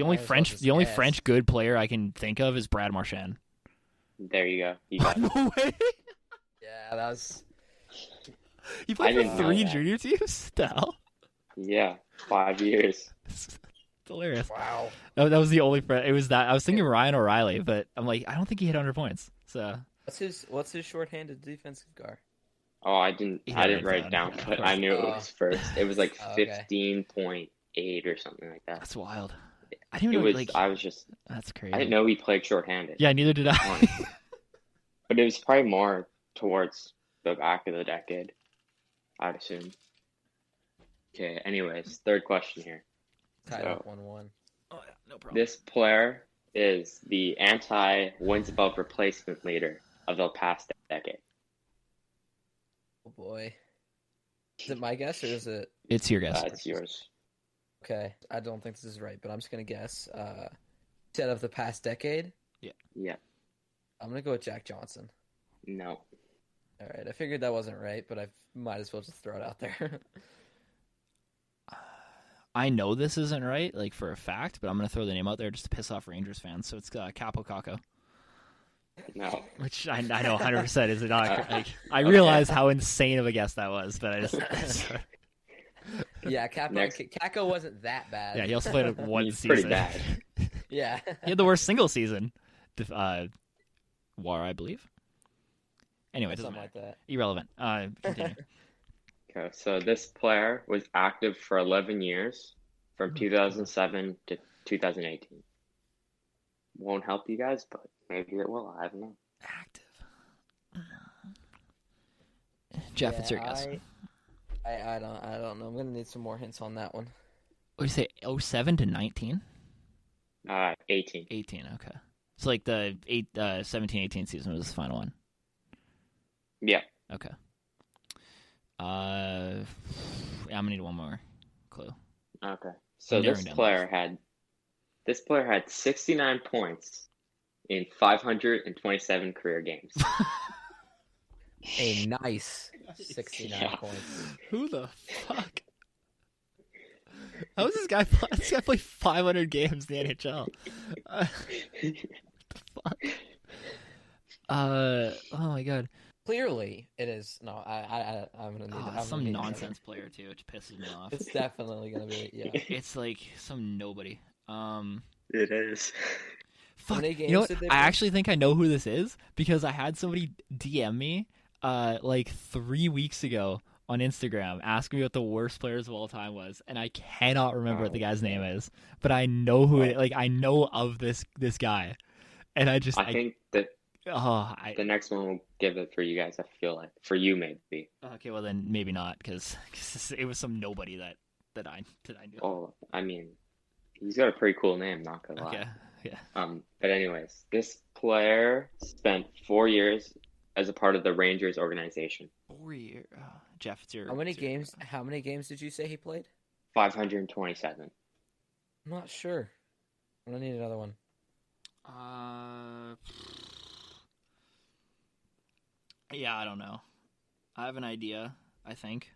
[SPEAKER 1] only French good player I can think of is Brad Marchand.
[SPEAKER 3] There you go. You got it.
[SPEAKER 1] No way.
[SPEAKER 2] Yeah, that was.
[SPEAKER 1] He played
[SPEAKER 3] I
[SPEAKER 1] for
[SPEAKER 3] didn't know
[SPEAKER 1] 3
[SPEAKER 3] that.
[SPEAKER 1] junior teams. What the hell?
[SPEAKER 3] Yeah, 5 years.
[SPEAKER 1] It's hilarious.
[SPEAKER 2] Wow.
[SPEAKER 1] That was the only friend. It was that I was thinking Ryan O'Reilly, but I'm like, I don't think he hit 100 points. So
[SPEAKER 2] What's his shorthanded defensive guard?
[SPEAKER 3] Oh, I didn't write it down, but I knew it was first. It was like
[SPEAKER 2] Okay.
[SPEAKER 3] 15.8 or something like that.
[SPEAKER 1] that's wild. I didn't
[SPEAKER 3] It
[SPEAKER 1] even
[SPEAKER 3] was.
[SPEAKER 1] know,
[SPEAKER 3] I was just.
[SPEAKER 1] that's crazy.
[SPEAKER 3] I didn't know he played shorthanded.
[SPEAKER 1] Yeah, neither did I.
[SPEAKER 3] Honestly. But it was probably more towards the back of the decade, I'd assume. Okay. Anyways, third question here.
[SPEAKER 2] Tied up 1-1.
[SPEAKER 1] Oh, yeah, no problem.
[SPEAKER 3] This player is the anti-wins above replacement leader of the past decade.
[SPEAKER 2] Oh boy. Is it my guess or is it?
[SPEAKER 1] It's your guess.
[SPEAKER 3] It's yours.
[SPEAKER 2] Okay, I don't think this is right, but I'm just gonna guess. Instead of the past decade,
[SPEAKER 3] Yeah.
[SPEAKER 2] I'm gonna go with Jack Johnson.
[SPEAKER 3] No.
[SPEAKER 2] All right, I figured that wasn't right, but I might as well just throw it out there.
[SPEAKER 1] I know this isn't right, for a fact, but I'm going to throw the name out there just to piss off Rangers fans. So it's Capo Caco,
[SPEAKER 3] No.
[SPEAKER 1] which I know 100% is not. I realize how insane of a guess that was, but I just.
[SPEAKER 2] Yeah,
[SPEAKER 3] Next.
[SPEAKER 2] Kako wasn't that bad.
[SPEAKER 1] Yeah, he also played one
[SPEAKER 3] He's
[SPEAKER 1] season.
[SPEAKER 3] pretty bad.
[SPEAKER 2] Yeah.
[SPEAKER 1] He had the worst single season. War, I believe. Anyway, it doesn't
[SPEAKER 2] Something
[SPEAKER 1] matter.
[SPEAKER 2] like that.
[SPEAKER 1] Irrelevant. Continue.
[SPEAKER 3] Okay, so this player was active for 11 years, from 2007 to 2018. Won't help you guys, but maybe it will. I don't know.
[SPEAKER 1] Active. Jeff, it's your guess.
[SPEAKER 2] I don't know. I'm gonna need some more hints on that one.
[SPEAKER 1] What do you say? 07 to 19?
[SPEAKER 3] 18.
[SPEAKER 1] 18. Okay. So the 17-18 season was the final one.
[SPEAKER 3] Yeah.
[SPEAKER 1] Okay. Yeah, I'm gonna need one more clue.
[SPEAKER 3] Okay. So
[SPEAKER 1] I'm narrowing
[SPEAKER 3] this
[SPEAKER 1] down
[SPEAKER 3] player had 69 points in 527 career games.
[SPEAKER 2] A nice 69
[SPEAKER 3] Yeah.
[SPEAKER 2] points.
[SPEAKER 1] Who the fuck? How does this guy play? This guy played 500 games in the NHL. What the fuck? Oh my god.
[SPEAKER 2] Clearly, it is. No, I'm gonna need. I'm gonna
[SPEAKER 1] Some
[SPEAKER 2] need
[SPEAKER 1] nonsense player too, which pisses me off.
[SPEAKER 2] It's definitely gonna be. Yeah.
[SPEAKER 1] It's like some nobody.
[SPEAKER 3] It is.
[SPEAKER 2] How
[SPEAKER 1] Fuck.
[SPEAKER 2] many
[SPEAKER 1] You know
[SPEAKER 2] games
[SPEAKER 1] what?
[SPEAKER 2] did they
[SPEAKER 1] I
[SPEAKER 2] play?
[SPEAKER 1] actually think I know who this is because I had somebody DM me like 3 weeks ago on Instagram asking me what the worst players of all time was, and I cannot remember what the guy's name is, but I know who it.
[SPEAKER 3] Well,
[SPEAKER 1] Like I know of this guy, and I just
[SPEAKER 3] I think that
[SPEAKER 1] I
[SPEAKER 3] the next one will give it for you guys. I feel like for you maybe.
[SPEAKER 1] okay, well then maybe not because it was some nobody that I knew.
[SPEAKER 3] Oh, I mean, he's got a pretty cool name. Not gonna
[SPEAKER 1] Okay,
[SPEAKER 3] lie.
[SPEAKER 1] yeah.
[SPEAKER 3] But anyways, this player spent 4 years as a part of the Rangers organization.
[SPEAKER 1] 4 year, Jeff, it's your.
[SPEAKER 2] How many
[SPEAKER 1] it's your-
[SPEAKER 2] games? How many games did you say he played?
[SPEAKER 3] 527.
[SPEAKER 2] I'm not sure. I'm gonna need another one.
[SPEAKER 1] Yeah, I don't know. I have an idea, I think,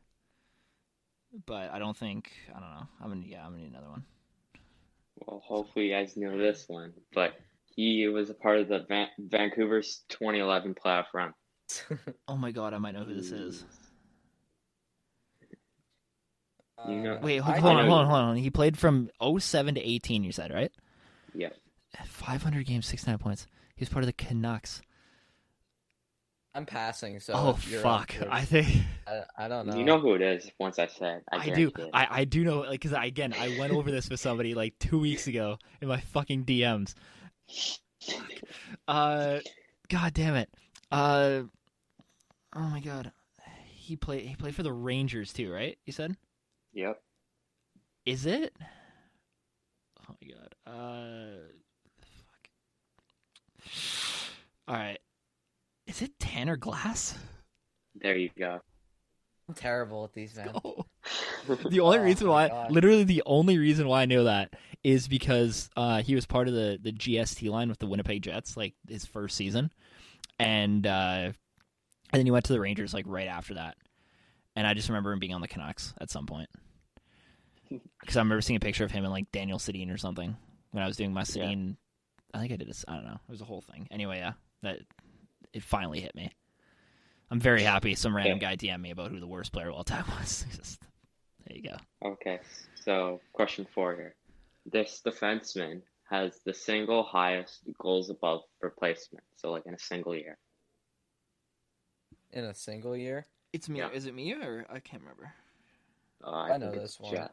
[SPEAKER 1] but I don't think I don't know. I'm gonna need another one.
[SPEAKER 3] Well, hopefully you guys know this one. But he was a part of the Vancouver's 2011 playoff run.
[SPEAKER 1] Oh my god, I might know who this is.
[SPEAKER 3] You know-
[SPEAKER 1] Wait,
[SPEAKER 2] I
[SPEAKER 1] hold
[SPEAKER 3] know-
[SPEAKER 1] on. He played from 07 to 18. You said right?
[SPEAKER 3] Yep.
[SPEAKER 1] 500 games, 69 points. He was part of the Canucks.
[SPEAKER 2] I'm passing. So
[SPEAKER 1] Oh
[SPEAKER 2] if you're
[SPEAKER 1] fuck!
[SPEAKER 2] yours,
[SPEAKER 1] I think
[SPEAKER 2] I don't know.
[SPEAKER 3] You know who it is once I said.
[SPEAKER 1] I do.
[SPEAKER 3] guarantee it.
[SPEAKER 1] I do know, like, because again, I went over this with somebody like 2 weeks ago in my fucking DMs. God damn it. Oh my god. He played for the Rangers too, right? You said?
[SPEAKER 3] Yep.
[SPEAKER 1] Is it? Oh my god. Fuck. All right. Is it Tanner Glass?
[SPEAKER 3] There you go.
[SPEAKER 2] I'm terrible at these, man.
[SPEAKER 1] Oh. The only
[SPEAKER 2] Oh
[SPEAKER 1] reason
[SPEAKER 2] my
[SPEAKER 1] why,
[SPEAKER 2] God.
[SPEAKER 1] literally the only reason why I know that is because he was part of the GST line with the Winnipeg Jets, like his first season, and then he went to the Rangers like right after that, and I just remember him being on the Canucks at some point because I remember seeing a picture of him and like Daniel Sedin or something when I was doing my Sedin. I think I did this. I don't know. It was a whole thing. Anyway, yeah, that it finally hit me. I'm very happy some random guy DM'd me about who the worst player of all time was. Just, there you go.
[SPEAKER 3] Okay, so question 4 here. This defenseman has the single highest goals above replacement, so like in a single year.
[SPEAKER 2] In a single year,
[SPEAKER 1] It's me.
[SPEAKER 3] Yeah.
[SPEAKER 1] Is it me or I can't remember?
[SPEAKER 2] I know
[SPEAKER 3] think
[SPEAKER 2] this
[SPEAKER 3] it's
[SPEAKER 2] one.
[SPEAKER 3] Jeff.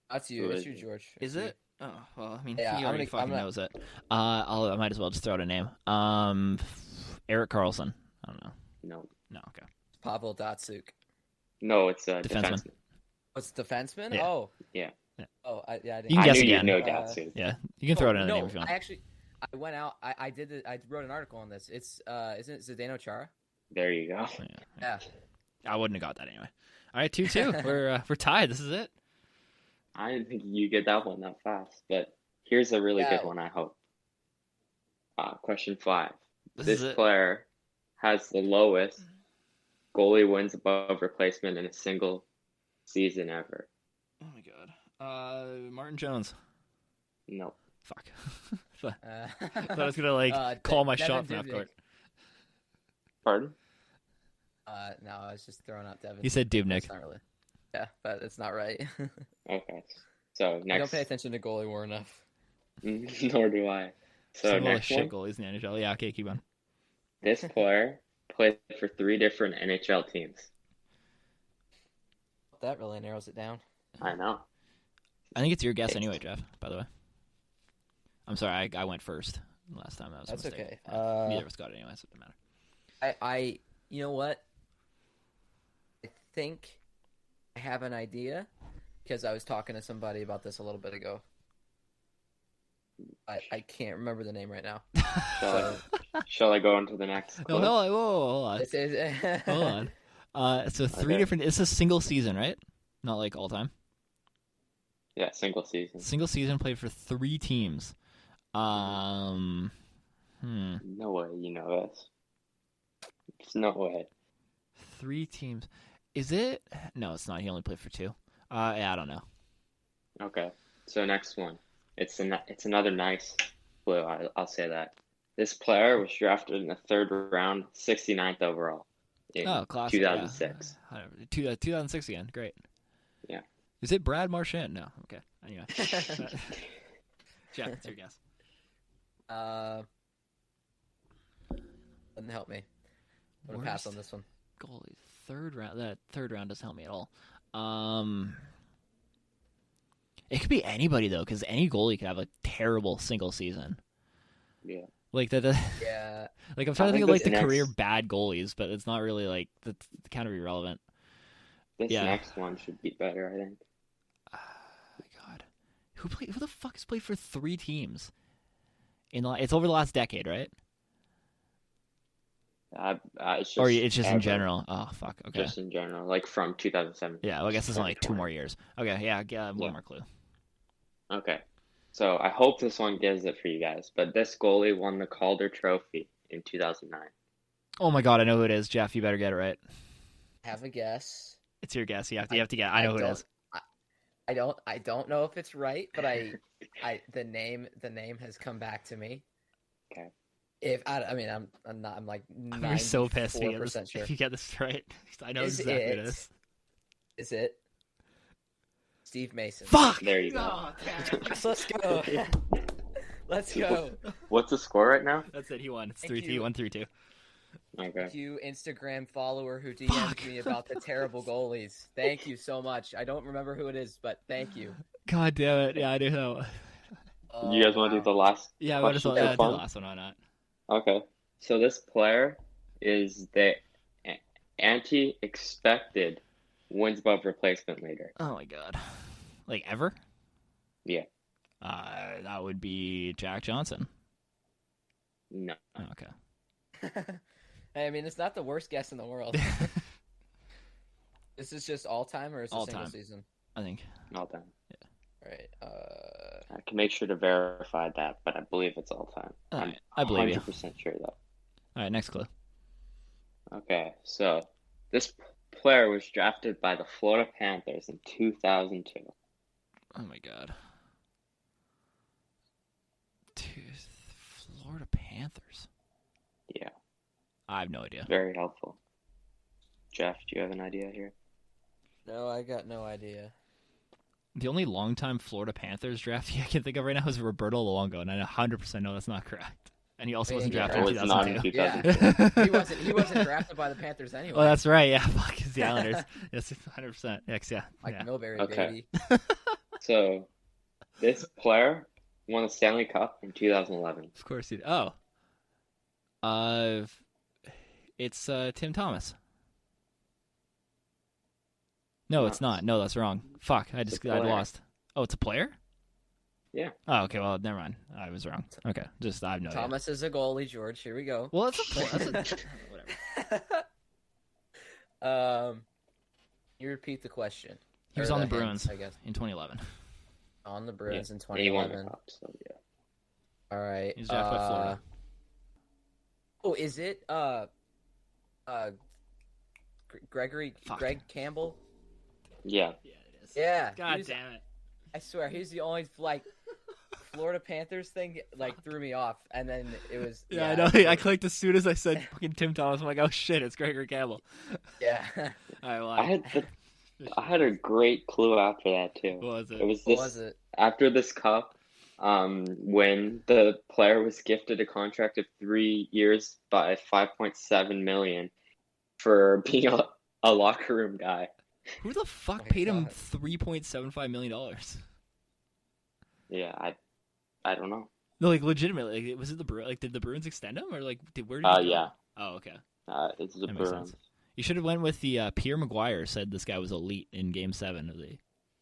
[SPEAKER 2] that's you.
[SPEAKER 3] Who
[SPEAKER 2] It's
[SPEAKER 3] is
[SPEAKER 2] you,
[SPEAKER 3] it?
[SPEAKER 2] George.
[SPEAKER 1] Is
[SPEAKER 2] It's you.
[SPEAKER 1] it? Oh well, I mean,
[SPEAKER 2] Yeah,
[SPEAKER 1] he
[SPEAKER 2] I'm
[SPEAKER 1] already
[SPEAKER 2] gonna-
[SPEAKER 1] fucking
[SPEAKER 2] I'm
[SPEAKER 1] knows it. I might as well just throw out a name. Eric Carlson. I don't know. No, okay.
[SPEAKER 2] Pavel Datsuk.
[SPEAKER 3] No, it's a
[SPEAKER 1] Defenseman.
[SPEAKER 3] defenseman.
[SPEAKER 2] What's defenseman?
[SPEAKER 1] Yeah.
[SPEAKER 2] Oh.
[SPEAKER 3] Yeah.
[SPEAKER 2] Oh, I didn't.
[SPEAKER 1] You can
[SPEAKER 3] I
[SPEAKER 1] guess
[SPEAKER 3] knew
[SPEAKER 1] again.
[SPEAKER 3] you'd know
[SPEAKER 2] Uh,
[SPEAKER 3] Datsu.
[SPEAKER 1] Yeah, you can throw out another
[SPEAKER 2] no,
[SPEAKER 1] name if you want.
[SPEAKER 2] I went out. I did it. I wrote an article on this. It's isn't it Zdeno Chara?
[SPEAKER 3] There you go.
[SPEAKER 2] Yeah.
[SPEAKER 1] I wouldn't have got that anyway. All right, 2-2. We're tied. This is it.
[SPEAKER 3] I didn't think you get that one that fast, but here's a really
[SPEAKER 2] Yeah.
[SPEAKER 3] good one, I hope. Question 5.
[SPEAKER 1] This
[SPEAKER 3] This
[SPEAKER 1] is it.
[SPEAKER 3] player has the lowest goalie wins above replacement in a single season ever.
[SPEAKER 1] Oh my god. Martin Jones.
[SPEAKER 3] No.
[SPEAKER 1] Fuck. I
[SPEAKER 2] Uh,
[SPEAKER 1] thought I was gonna call my
[SPEAKER 2] Devin
[SPEAKER 1] shot from half
[SPEAKER 2] Dubnyk.
[SPEAKER 1] court.
[SPEAKER 3] Pardon?
[SPEAKER 2] No, I was just throwing out Devin.
[SPEAKER 1] You said Dubnyk.
[SPEAKER 2] It's not really. Yeah, but it's not right.
[SPEAKER 3] Okay. So
[SPEAKER 2] I don't
[SPEAKER 3] next,
[SPEAKER 2] pay attention to goalie war enough.
[SPEAKER 3] nor do I. So
[SPEAKER 1] Some of the
[SPEAKER 3] next
[SPEAKER 1] shit
[SPEAKER 3] one,
[SPEAKER 1] goalies in the NHL. Yeah, okay, keep on.
[SPEAKER 3] this player played for 3 different NHL teams.
[SPEAKER 2] That really narrows it down.
[SPEAKER 3] I know.
[SPEAKER 1] I think it's your guess anyway, Jeff. By the way, I'm sorry. I went first last time. That was a
[SPEAKER 2] That's
[SPEAKER 1] mistake.
[SPEAKER 2] okay.
[SPEAKER 1] Yeah, neither of us got it anyway, so it doesn't matter.
[SPEAKER 2] I you know what? I think I have an idea because I was talking to somebody about this a little bit ago. I can't remember the name right now.
[SPEAKER 3] Shall I go on to the next?
[SPEAKER 1] No,
[SPEAKER 3] clue?
[SPEAKER 1] hold on.
[SPEAKER 2] This is
[SPEAKER 1] Hold on. So 3
[SPEAKER 3] Okay.
[SPEAKER 1] different. It's a single season, right? Not like all time.
[SPEAKER 3] Yeah, single season.
[SPEAKER 1] Single season played for 3 teams.
[SPEAKER 3] No way you know this. There's no way.
[SPEAKER 1] 3 teams. Is it? No, it's not. He only played for 2. Yeah, I don't know.
[SPEAKER 3] Okay. So next one. It's another nice clue. I'll say that. This player was drafted in the third round, 69th overall in
[SPEAKER 1] Oh, classic.
[SPEAKER 3] 2006.
[SPEAKER 1] Yeah. 2006 again. Great.
[SPEAKER 3] Yeah.
[SPEAKER 1] Is it Brad Marchand? No. Okay. Anyway. Jeff, it's your guess.
[SPEAKER 2] Doesn't help me. I'm gonna pass on this one.
[SPEAKER 1] Goalies. Third round. That third round doesn't help me at all. It could be anybody though, because any goalie could have a terrible single season.
[SPEAKER 3] Yeah.
[SPEAKER 1] Like that.
[SPEAKER 2] Yeah.
[SPEAKER 1] Like I'm trying to think of like the
[SPEAKER 3] next...
[SPEAKER 1] career bad goalies, but it's not really like that's kind of irrelevant.
[SPEAKER 3] This next one should be better, I think.
[SPEAKER 1] My God, who the fuck has played for 3 teams? It's over the last decade, right?
[SPEAKER 3] It's just
[SPEAKER 1] or it's just in general. Oh fuck. Okay.
[SPEAKER 3] Just in general, like from 2007.
[SPEAKER 1] Yeah, well, I guess it's only like 2 more years. Okay, yeah, one more clue.
[SPEAKER 3] Okay, so I hope this one gives it for you guys. But this goalie won the Calder Trophy in 2009.
[SPEAKER 1] Oh my God, I know who it is. Jeff, you better get it right.
[SPEAKER 2] Have a guess.
[SPEAKER 1] It's your guess. You have to get. I know who it is.
[SPEAKER 2] I don't know if it's right, but the name has come back to me.
[SPEAKER 3] Okay.
[SPEAKER 2] I'm like 94%
[SPEAKER 1] so pissed
[SPEAKER 2] sure.
[SPEAKER 1] if you get this right. I know exactly who it is.
[SPEAKER 2] Is it Steve Mason?
[SPEAKER 1] Fuck!
[SPEAKER 3] There you go.
[SPEAKER 1] Oh,
[SPEAKER 2] Let's go. Let's go.
[SPEAKER 3] What's the score right now?
[SPEAKER 1] That's it. He won. It's 3-2. 1-3-2.
[SPEAKER 3] Okay.
[SPEAKER 2] Thank you, Instagram follower who DM'd me about the terrible goalies. Thank you so much. I don't remember who it is, but thank you.
[SPEAKER 1] God damn it. Yeah, I do know.
[SPEAKER 3] You guys want to do the last?
[SPEAKER 1] Yeah, I do the last one. Why not?
[SPEAKER 3] Okay. So this player is the anti-expected wins above replacement leader.
[SPEAKER 1] Oh my God. Like ever?
[SPEAKER 3] Yeah.
[SPEAKER 1] That would be Jack Johnson.
[SPEAKER 3] No.
[SPEAKER 1] Oh, okay.
[SPEAKER 2] I mean, it's not the worst guess in the world. This is just all time, or is it a single season?
[SPEAKER 1] I think
[SPEAKER 3] all time.
[SPEAKER 1] Yeah.
[SPEAKER 2] All right.
[SPEAKER 3] I can make sure to verify that, but I believe it's all time.
[SPEAKER 1] Right. I believe
[SPEAKER 3] 100% sure though.
[SPEAKER 1] All right, next clue.
[SPEAKER 3] Okay, so this player was drafted by the Florida Panthers in 2002.
[SPEAKER 1] Oh my God. Florida Panthers.
[SPEAKER 3] Yeah.
[SPEAKER 1] I have no idea.
[SPEAKER 3] Very helpful. Jeff, do you have an idea here?
[SPEAKER 2] No, I got no idea.
[SPEAKER 1] The only longtime Florida Panthers draftee I can think of right now is Roberto Luongo, and I 100% know that's not correct. And he also wasn't drafted in 2002.
[SPEAKER 2] Yeah. He wasn't drafted by the Panthers anyway.
[SPEAKER 1] Oh, that's right. Yeah, fuck, it's the Islanders. Yes, 100%. Yeah.
[SPEAKER 2] Like Milbury,
[SPEAKER 3] okay.
[SPEAKER 2] baby.
[SPEAKER 3] So, this player won the Stanley Cup in 2011.
[SPEAKER 1] Of course he did. Oh. It's Tim Thomas. No, it's not. No, that's wrong. Fuck, I lost. Oh, it's a player?
[SPEAKER 3] Yeah.
[SPEAKER 1] Oh, okay, well, never mind. I was wrong. Okay, I have no idea.
[SPEAKER 2] Thomas is a goalie, George. Here we go.
[SPEAKER 1] Well, that's a player.
[SPEAKER 2] Whatever. You repeat the question.
[SPEAKER 1] He was on the Bruins, I guess, in 2011.
[SPEAKER 2] On the Bruins in 2011.
[SPEAKER 3] He won the cup, so yeah.
[SPEAKER 2] All right.
[SPEAKER 1] He's drafted by Florida.
[SPEAKER 2] Oh, is it Greg Campbell?
[SPEAKER 3] Yeah.
[SPEAKER 1] Yeah, it is.
[SPEAKER 2] Yeah.
[SPEAKER 1] God damn it.
[SPEAKER 2] I swear, he's the only Florida Panthers thing threw me off, and then it was.
[SPEAKER 1] Yeah, I know. I clicked as soon as I said fucking Tim Thomas. I'm like, oh shit, it's Gregory Campbell.
[SPEAKER 2] Yeah.
[SPEAKER 1] All right, well,
[SPEAKER 3] I had a great clue after that too.
[SPEAKER 1] What was it?
[SPEAKER 3] It was
[SPEAKER 2] this. What was it?
[SPEAKER 3] After this cup, when the player was gifted a contract of 3 years by $5.7 million for being a locker room guy.
[SPEAKER 1] Who the fuck paid him $3.75 million?
[SPEAKER 3] Yeah, I don't know.
[SPEAKER 1] No, like legitimately, was it the Bruins? Like, did the Bruins extend him, or like, where did? He go?
[SPEAKER 3] Yeah.
[SPEAKER 1] Oh, okay.
[SPEAKER 3] It's the
[SPEAKER 1] That makes
[SPEAKER 3] Bruins.
[SPEAKER 1] sense. You should have went with the Pierre Maguire. Said this guy was elite in Game 7 of the.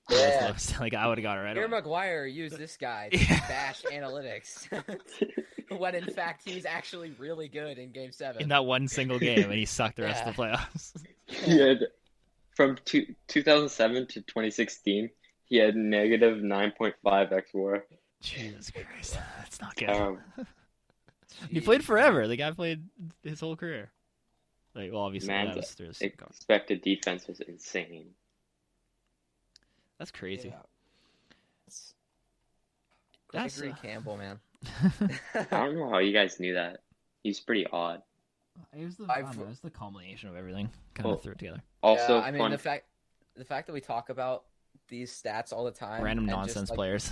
[SPEAKER 2] Yeah.
[SPEAKER 1] Like I would have got it right.
[SPEAKER 2] Pierre
[SPEAKER 1] away.
[SPEAKER 2] Maguire used this guy to bash analytics, when in fact he was actually really good in Game 7.
[SPEAKER 1] In that one single game, and he sucked the rest of the playoffs.
[SPEAKER 3] He had, from 2007 to 2016, he had negative 9.5 xWAR.
[SPEAKER 1] Jesus Christ, that's not good. He played forever. The guy played his whole career. Like, well, obviously, that was through his
[SPEAKER 3] expected defense was insane.
[SPEAKER 1] That's crazy.
[SPEAKER 2] Gregory Campbell, man.
[SPEAKER 3] I don't know how you guys knew that. He's pretty odd.
[SPEAKER 1] It was
[SPEAKER 2] I've-
[SPEAKER 1] it was the culmination of everything. Kind
[SPEAKER 3] Well,
[SPEAKER 1] of threw it together.
[SPEAKER 3] Also,
[SPEAKER 2] Yeah, I mean
[SPEAKER 3] fun.
[SPEAKER 2] the fact that we talk about these stats all the time,
[SPEAKER 1] Random
[SPEAKER 2] and
[SPEAKER 1] nonsense
[SPEAKER 2] just, like,
[SPEAKER 1] players.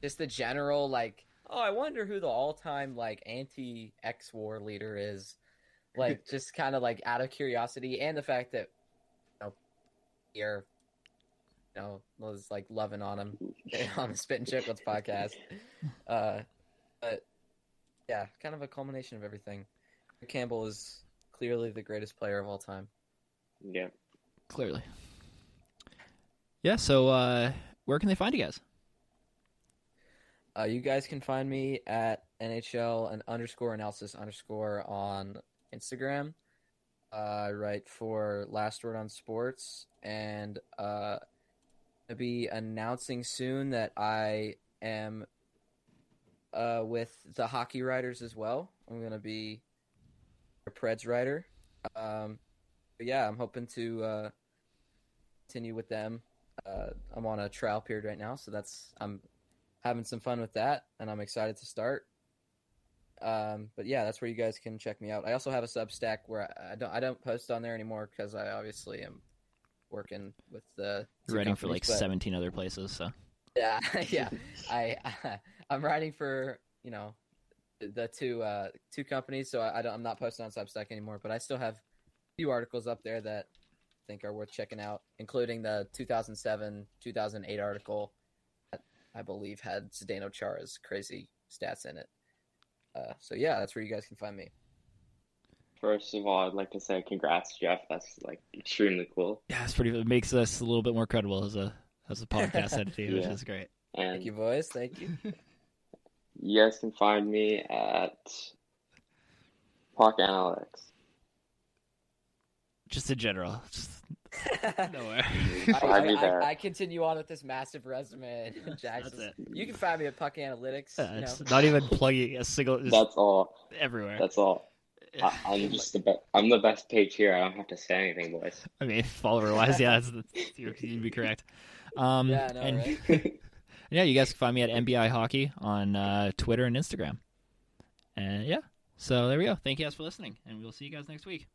[SPEAKER 2] just the general like, oh, I wonder who the all-time like anti-X war leader is. Like, just kind of like out of curiosity, and the fact that here, was like loving on him on the Spit and Chicklets podcast. But yeah, kind of a culmination of everything. Campbell is clearly the greatest player of all time.
[SPEAKER 3] Yeah.
[SPEAKER 1] Clearly. Yeah, so where can they find you guys?
[SPEAKER 2] You guys can find me at NHL and _analysis_ on Instagram. I write for Last Word on Sports, and I'll be announcing soon that I am with the Hockey Writers as well. I'm going to be a Preds writer. But yeah, I'm hoping to continue with them. I'm on a trial period right now, so I'm having some fun with that, and I'm excited to start. But yeah, that's where you guys can check me out. I also have a Substack where I don't post on there anymore because I obviously am working with the
[SPEAKER 1] You're writing for
[SPEAKER 2] companies,
[SPEAKER 1] like
[SPEAKER 2] but
[SPEAKER 1] 17 other places, so
[SPEAKER 2] yeah, yeah. I'm writing for the two companies, so I'm not posting on Substack anymore. But I still have a few articles up there that I think are worth checking out, including the 2007-2008 article that I believe had Zdeno Chara's crazy stats in it. So yeah, that's where you guys can find me.
[SPEAKER 3] First of all, I'd like to say congrats, Jeff. That's like extremely cool.
[SPEAKER 1] yeah, it makes us a little bit more credible as a podcast entity, which
[SPEAKER 3] Yeah.
[SPEAKER 1] is great.
[SPEAKER 3] And
[SPEAKER 2] Thank you, boys. Thank you.
[SPEAKER 3] you guys can find me at Puck Analytics.
[SPEAKER 1] Just in general, just nowhere.
[SPEAKER 3] Find me there.
[SPEAKER 2] I continue on with this massive resume. Jackson,
[SPEAKER 1] That's it.
[SPEAKER 2] you can find me at Puck Analytics.
[SPEAKER 1] It's not even plugging a single. Just
[SPEAKER 3] That's all.
[SPEAKER 1] everywhere.
[SPEAKER 3] That's all. I'm just the best. I'm the best page here. I don't have to say anything, boys.
[SPEAKER 1] I mean, follower-wise, yeah, you'd be correct.
[SPEAKER 2] Yeah, I know,
[SPEAKER 1] and,
[SPEAKER 2] right?
[SPEAKER 1] yeah, you guys can find me at MBI Hockey on Twitter and Instagram. And yeah, so there we go. Thank you guys for listening, and we'll see you guys next week.